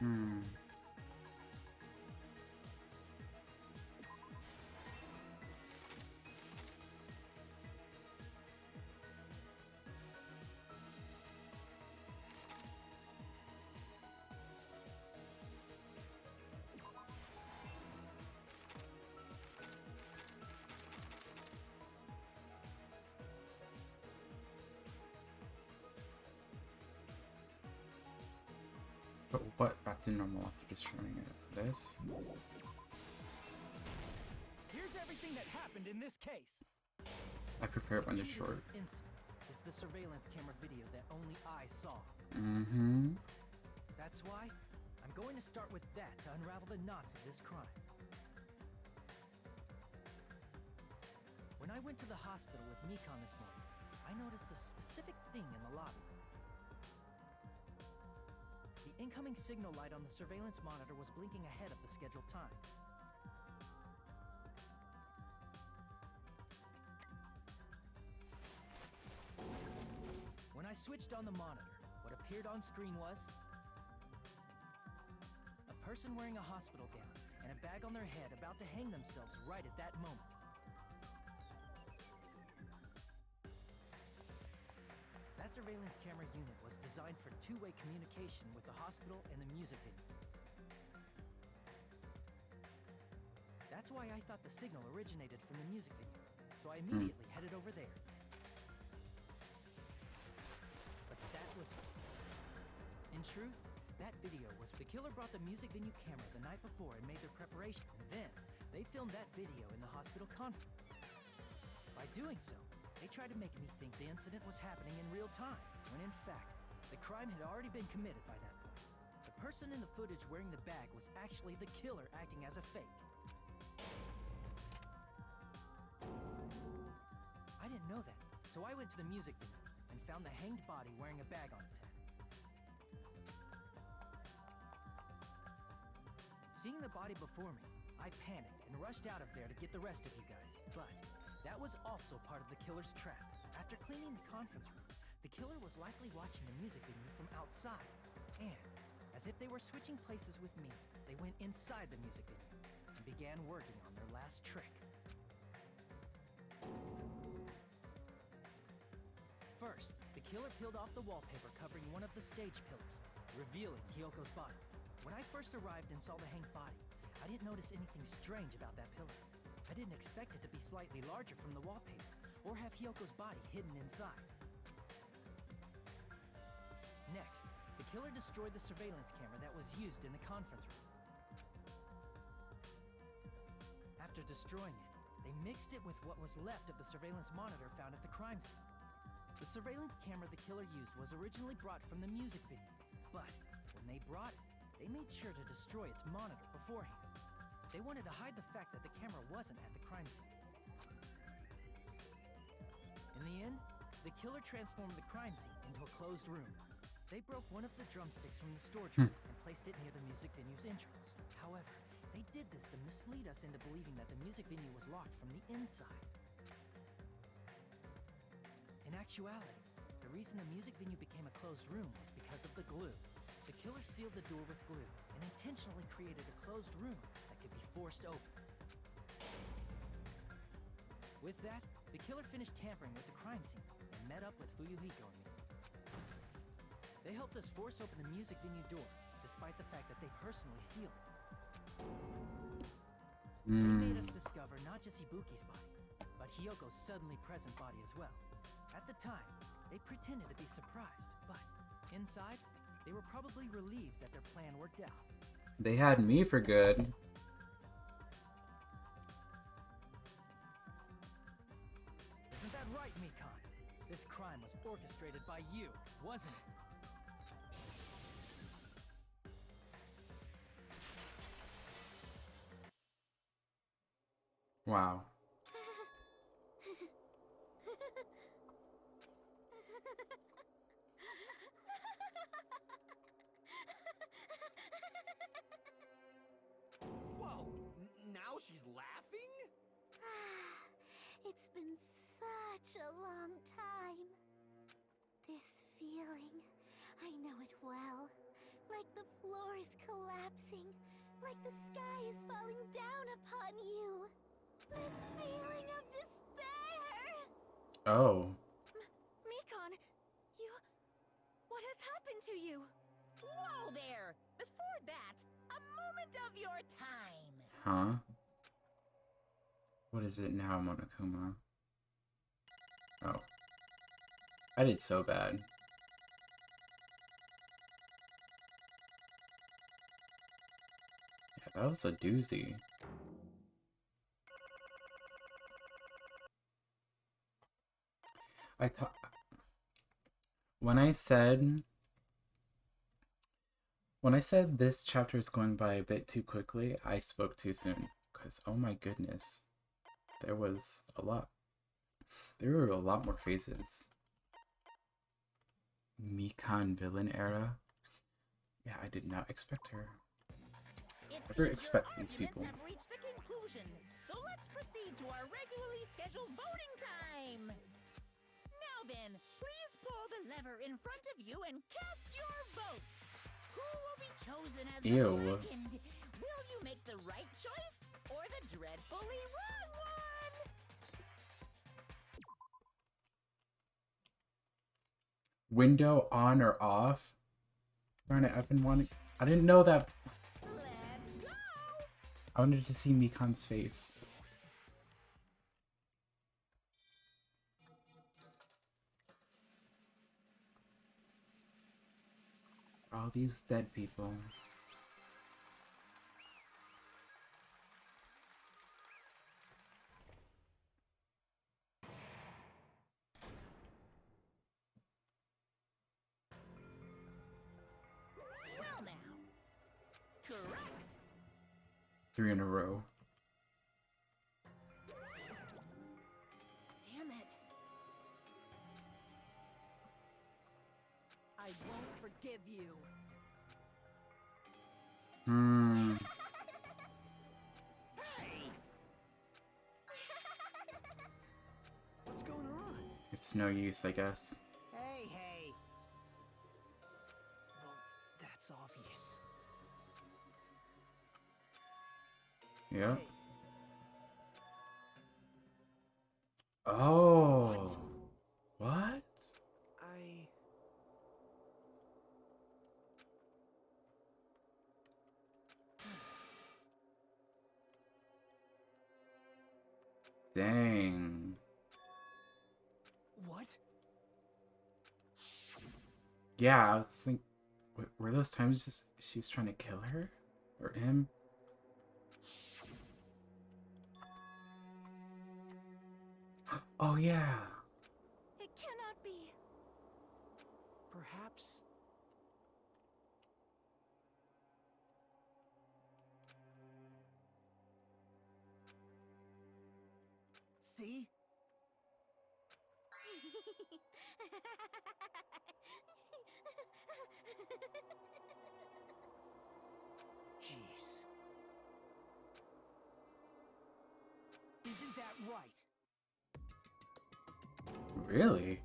Hmm. But what? Back to normal after destroying it. This? Here's everything that happened in this case. I prefer it when The they're key to short. this incident is the surveillance camera video that only I saw. Mm-hmm. That's why I'm going to start with that to unravel the knots of this crime. When I went to the hospital with Mikon this morning, I noticed a specific thing in the lobby. The incoming signal light on the surveillance monitor was blinking ahead of the scheduled time. When I switched on the monitor, what appeared on screen was a person wearing a hospital gown and a bag on their head about to hang themselves right at that moment. That surveillance camera unit was designed for two-way communication with the hospital and the music venue. That's why I thought the signal originated from the music venue, so I immediately headed over there. But that was... In truth, that video was... The killer brought the music venue camera the night before and made their preparation, and then they filmed that video in the hospital conference. By doing so, they tried to make me think the incident was happening in real time, when in fact, the crime had already been committed by that point. The person in the footage wearing the bag was actually the killer acting as a fake. I didn't know that, so I went to the music venue and found the hanged body wearing a bag on its head. Seeing the body before me, I panicked and rushed out of there to get the rest of you guys, but that was also part of the killer's trap. After cleaning the conference room, the killer was likely watching the music venue from outside. And, as if they were switching places with me, they went inside the music venue and began working on their last trick. First, the killer peeled off the wallpaper covering one of the stage pillars, revealing Hyoko's body. When I first arrived and saw the hanged body, I didn't notice anything strange about that pillar. I didn't expect it to be slightly larger from the wallpaper, or have Hyoko's body hidden inside. Next, the killer destroyed the surveillance camera that was used in the conference room. After destroying it, they mixed it with what was left of the surveillance monitor found at the crime scene. The surveillance camera the killer used was originally brought from the music venue, but when they brought it, they made sure to destroy its monitor beforehand. They wanted to hide the fact that the camera wasn't at the crime scene. In the end, the killer transformed the crime scene into a closed room. They broke one of the drumsticks from the storage room and placed it near the music venue's entrance. However, they did this to mislead us into believing that the music venue was locked from the inside. In actuality, the reason the music venue became a closed room was because of the glue. The killer sealed the door with glue and intentionally created a closed room that could be forced open. With that, the killer finished tampering with the crime scene and met up with Fuyuhiko and me. They helped us force open the music venue door, despite the fact that they personally sealed it. They made us discover not just Ibuki's body, but Hyoko's suddenly present body as well. At the time, they pretended to be surprised, but inside, they were probably relieved that their plan worked out. They had me for good. Isn't that right, Mikon? This crime was orchestrated by you, wasn't it? Wow. Whoa! Now she's laughing? It's been such a long time. This feeling, I know it well. Like the floor is collapsing. Like the sky is falling down upon you. This feeling of despair. Oh. Mikon, you... What has happened to you? Whoa there! Before that, a moment of your time. Huh? What is it now, Monokuma? Oh. I did so bad. Yeah, that was a doozy. I thought... When I said this chapter is going by a bit too quickly, I spoke too soon. Because, oh my goodness. There was a lot. There were a lot more phases. Mikan villain era? Yeah, I did not expect her. Never expect these people. Have reached the conclusion, so let's proceed to our regularly scheduled voting time. Now then, please pull the lever in front of you and cast your vote. Who will be chosen as the second? Will you make the right choice or the dreadfully wrong one? Window on or off? Darn it, I've been wanting... I didn't know that... Let's go! I wanted to see Mikan's face. All these dead people. Well now. Correct. 3 in a row. Damn it. I won't forgive you. What's going on? It's no use, I guess. Hey, hey. Well, that's obvious. Yep. Hey, Oh. What? I... Dang. What? Yeah, I was thinking, were those times just she was trying to kill her? Or him? Oh yeah. It cannot be. Perhaps... See? Jeez. Isn't that right? Really?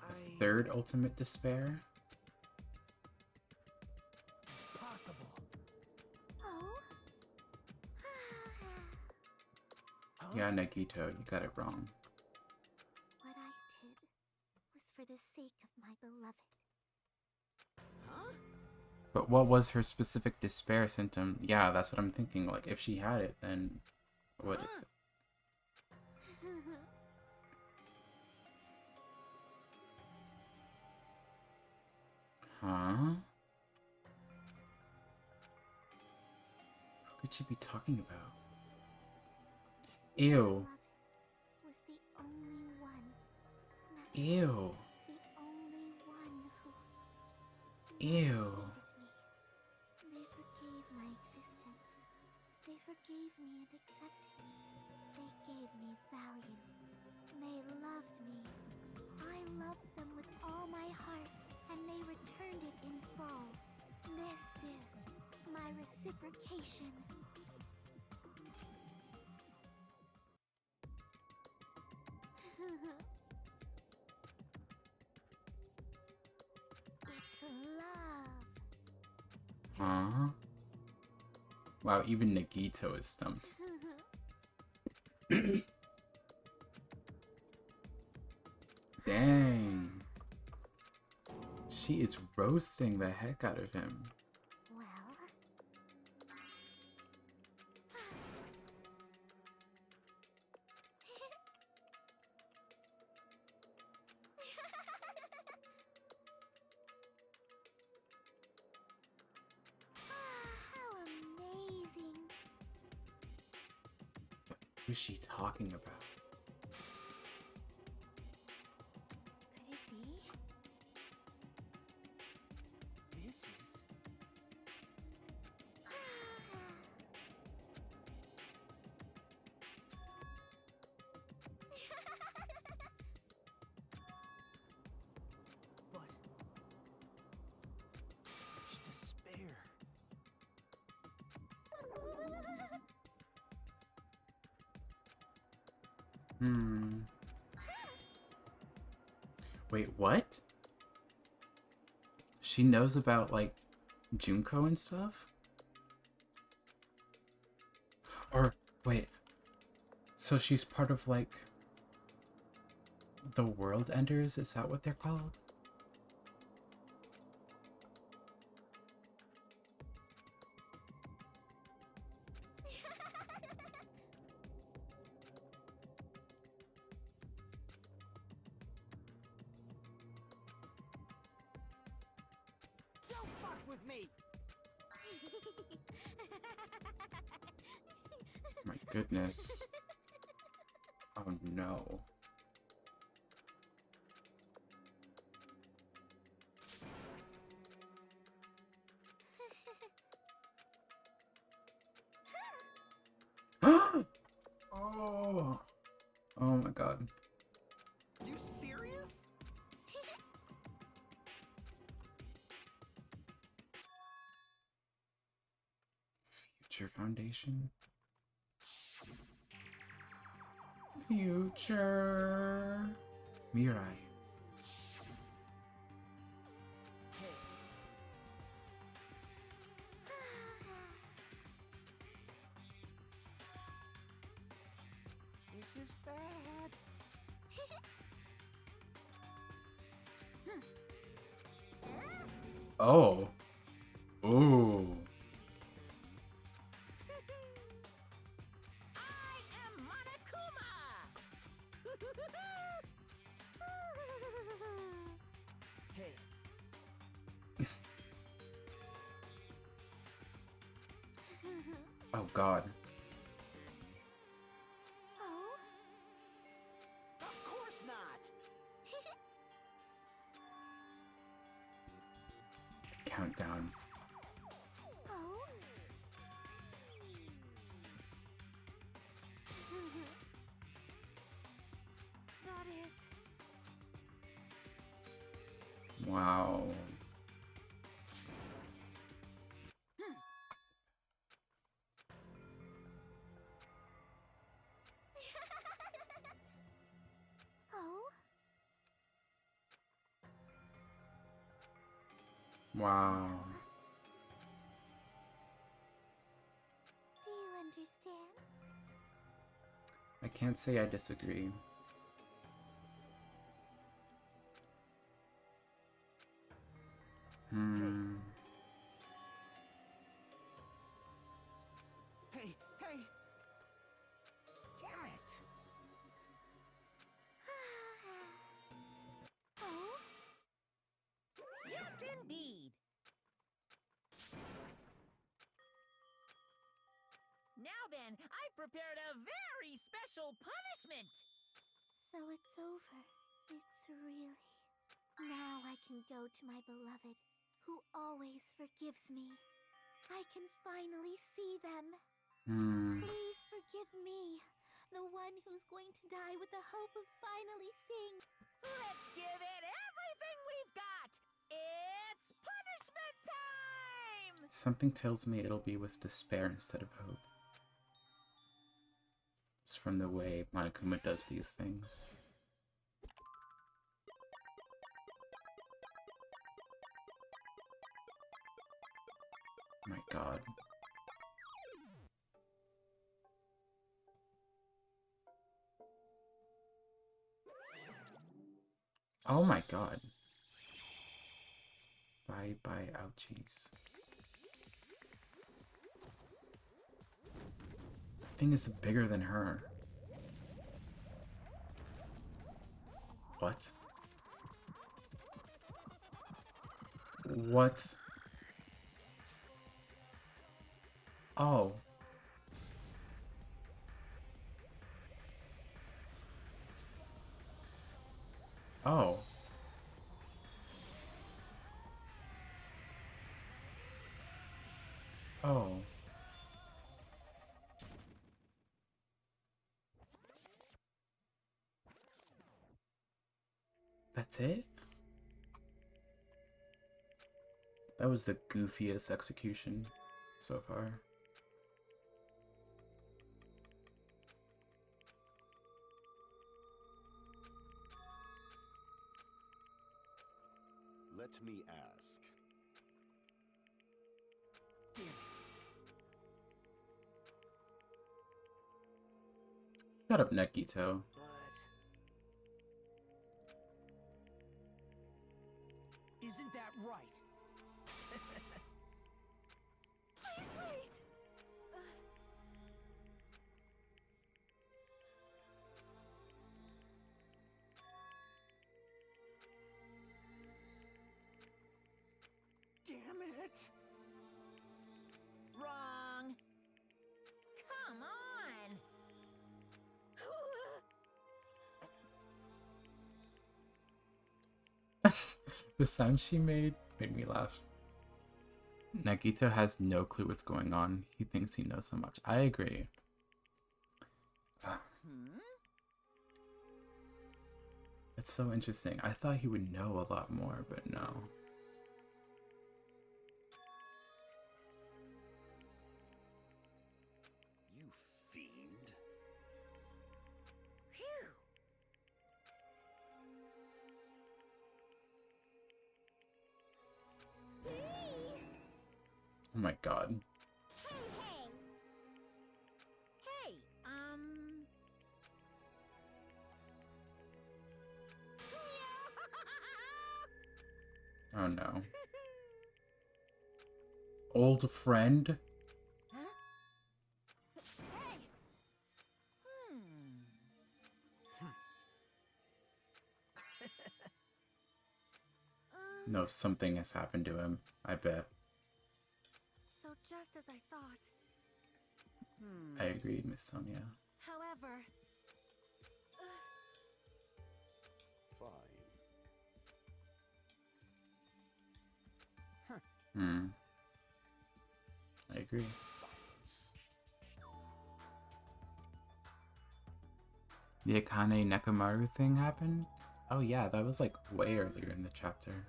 I... Third ultimate despair? Possible. Oh? Huh? Yeah, Nagito, you got it wrong. What I did was for the sake of my beloved. Huh? But what was her specific despair symptom? Yeah, that's what I'm thinking. Like, if she had it, then what is it? Huh? What could she be talking about? Ew. Was the only one. That's Ew. the only one who Ew. needed me. They forgave my existence. They forgave me and accepted me. They gave me value. They loved me. I loved them with all my heart, and they returned it in full. This is my reciprocation. It's love. Huh? Wow, even Nagito is stumped. Dang. She is roasting the heck out of him. Well. How amazing. Who's she talking about? Could it be? This is. But. Such despair. Wait, what? She knows about, like, Junko and stuff? Or, wait. So she's part of, like, the World Enders? Is that what they're called? Don't fuck with me! My goodness. Oh no. Oh. Oh my god. You serious? Future Foundation? Future Mirai. Hey. This is bad. Oh. Ooh. I am Monokuma! Hey. Oh god. Oh? Of course not. Countdown. Oh? That is. Wow. Oh? Wow. Do you understand? I can't say I disagree. Hey, hey. Damn it. Oh? Yes, indeed. Now then, I prepared a very special punishment. So it's over. It's really. Now I can go to my beloved, who always forgives me. I can finally see them. Please forgive me, the one who's going to die with the hope of finally seeing. Let's give it everything we've got. It's punishment time! Something tells me it'll be with despair instead of hope. It's from the way Monokuma does these things. My god. Oh my god. Bye bye, ouchies. Thing is bigger than her. What? What? Oh. Oh. Oh. That's it? That was the goofiest execution so far. Let me ask. Damn it. Shut up, Nekito. But... Isn't that right? Please wait! Damn it! Wrong. Come on. The sound she made me laugh. Nagito has no clue what's going on. He thinks he knows so much. I agree. It's so interesting. I thought he would know a lot more, but no. You fiend. Phew. Oh my god. Hey, hey. Hey, Oh no. Old friend? Huh? Hey. No, something has happened to him. I bet. So just as I thought. I agree, Miss Sonia. However... Fine. I agree. The Akane Nekamaru thing happened? Oh yeah, that was like way earlier in the chapter.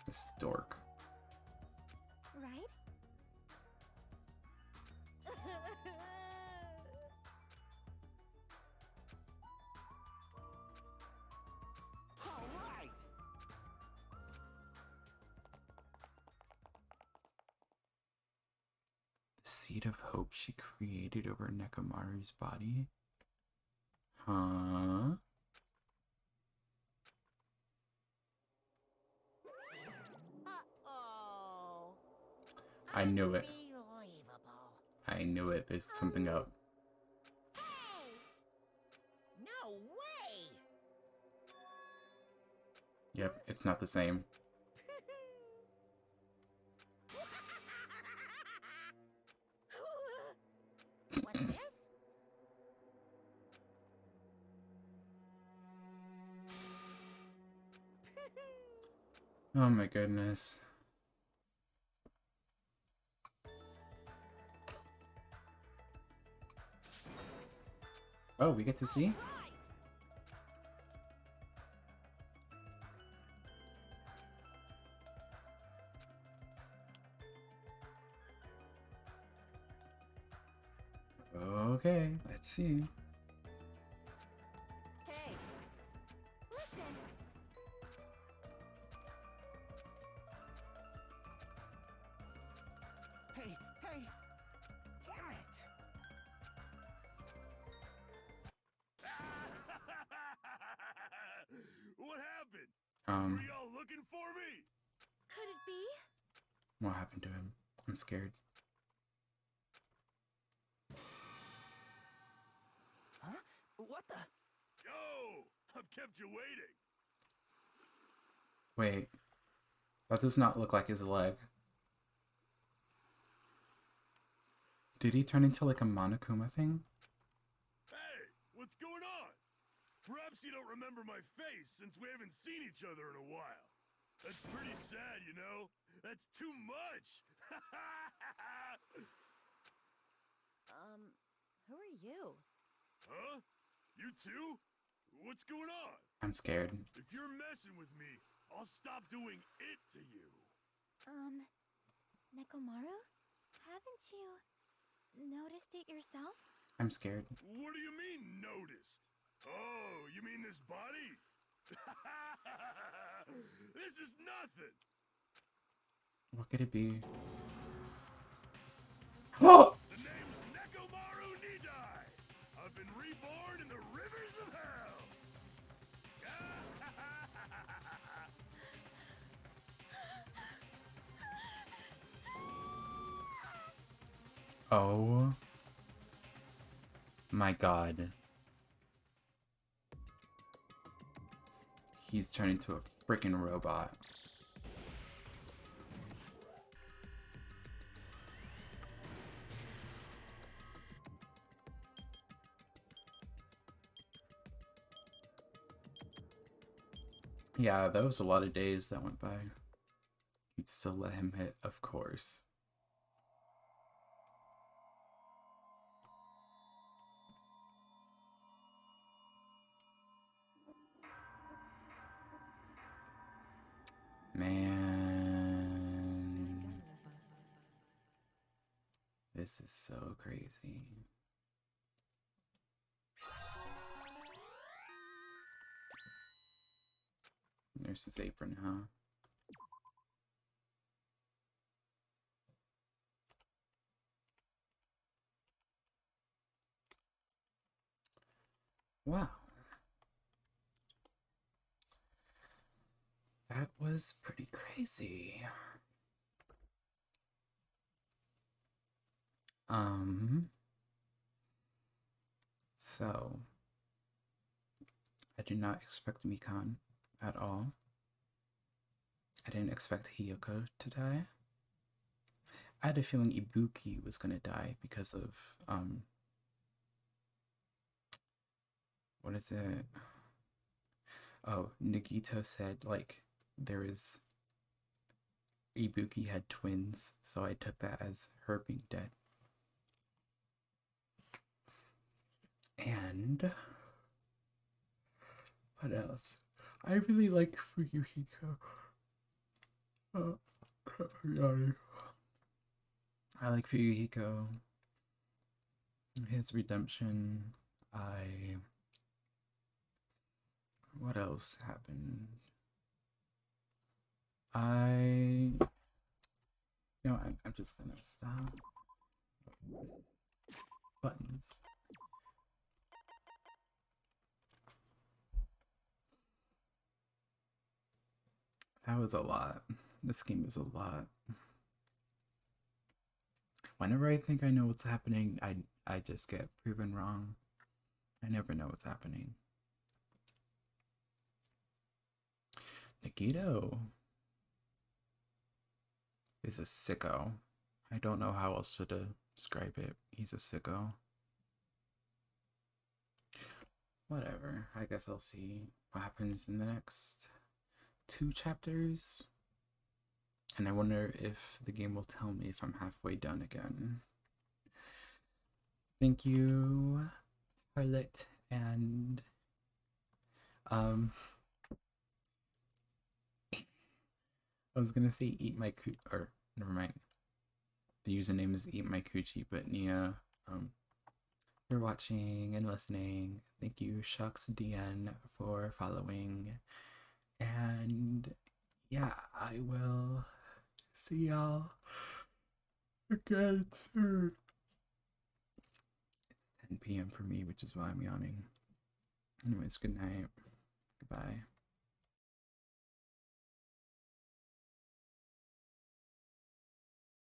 This dork. Right? All right! The seed of hope she created over Nekamaru's body? Huh? Uh-oh. I knew it. Unbelievable. I knew it. There's something up. Hey! No way! Yep, it's not the same. What's this? Oh my goodness. Oh, we get to see? Right. Okay, let's see. Hey! Listen! die. Damn it. What happened? Um, Were y'all looking for me? Could it be? what happened to him? I'm scared. Huh? What the? Yo, I've kept you waiting. Wait, that does not look like his leg. Did he turn into like a Monokuma thing? Hey, what's going on? Perhaps you don't remember my face since we haven't seen each other in a while. That's pretty sad, you know? That's too much! Who are you? Huh? You too? What's going on? I'm scared. If you're messing with me, I'll stop doing it to you. Nekomaru? Haven't you noticed it yourself? I'm scared. What do you mean, noticed? Oh, you mean this body? This is nothing! What could it be? Oh! The name's Nekomaru Nidai! I've been reborn in the rivers of hell! Oh my god. He's turned into a freaking robot. Yeah, that was a lot of days that went by. You'd still let him hit, of course. Man. This is so crazy. Nurse's apron, huh? Wow. That was pretty crazy. So I did not expect Mikan at all. I didn't expect Hiyoko to die. I had a feeling Ibuki was gonna die because of what is it? Oh, Nagito said like there is Ibuki had twins, so I took that as her being dead. And what else? I really like Fuyuhiko. Oh, I'm yawning. I like Fuyuhiko. His redemption. What else happened? No, I'm just gonna stop. Buttons. That was a lot. This game is a lot. Whenever I think I know what's happening, I just get proven wrong. I never know what's happening. Nagito is a sicko. I don't know how else to describe it. He's a sicko. Whatever. I guess I'll see what happens in the next 2 chapters. And I wonder if the game will tell me if I'm halfway done again. Thank you, Harlot, and I was gonna say eat my coochie, or never mind. The username is eat my coochie, but Nia, for watching and listening. Thank you, Shucks DN, for following. And yeah, I will see y'all Okay, it's 10 p.m. for me, which is why I'm yawning. Anyways, good night. Goodbye.